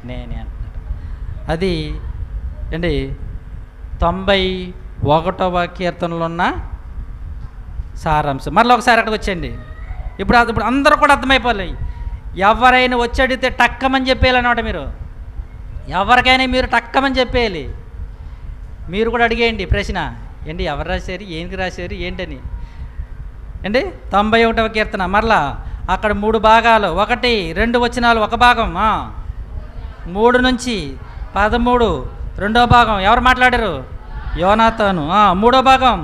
నేనే అంటున్నాడు. అది అండి 91వ కీర్తనలో ఉన్న సారాంశం. మరలా ఒకసారి అక్కడికి వచ్చండి. ఇప్పుడు అందరూ కూడా అర్థమైపోవాలి. ఎవరైనా వచ్చి అడిగితే టక్కమని చెప్పేయాలన్నమాట. మీరు ఎవరికైనా మీరు టక్కమని చెప్పేయాలి. మీరు కూడా అడిగేయండి ప్రశ్న, ఏంటి ఎవరు రాశారు, ఏంటి రాశారు ఏంటని అండి. 91వ కీర్తన మరలా అక్కడ 3 భాగాలు, 1, 2 వచనాలు ఒక భాగం, 3 నుంచి 13 రెండో భాగం ఎవరు మాట్లాడారు? యోనాతాను. 3వ భాగం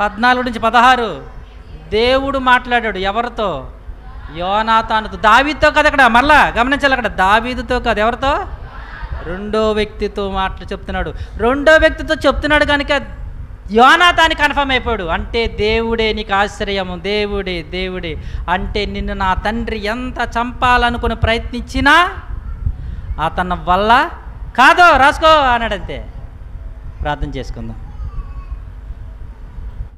14 నుంచి 16 దేవుడు మాట్లాడాడు. ఎవరితో? యోనాతానుతో. దావీదుతో కదా. అక్కడ మరలా గమనించాలి, అక్కడ దావీదుతో కాదు, ఎవరితో? రెండో వ్యక్తితో చెప్తున్నాడు. రెండో వ్యక్తితో చెప్తున్నాడు కనుక యోనాతాను కన్ఫర్మ్ అయిపోయాడు. అంటే దేవుడే నీకు ఆశ్రయము, దేవుడే దేవుడే అంటే నిన్ను నా తండ్రి ఎంత చంపాలనుకుని ప్రయత్నించినా అతని వల్ల కాదో రాసుకో అన్నాడంతే. ప్రార్థన చేసుకుందాం.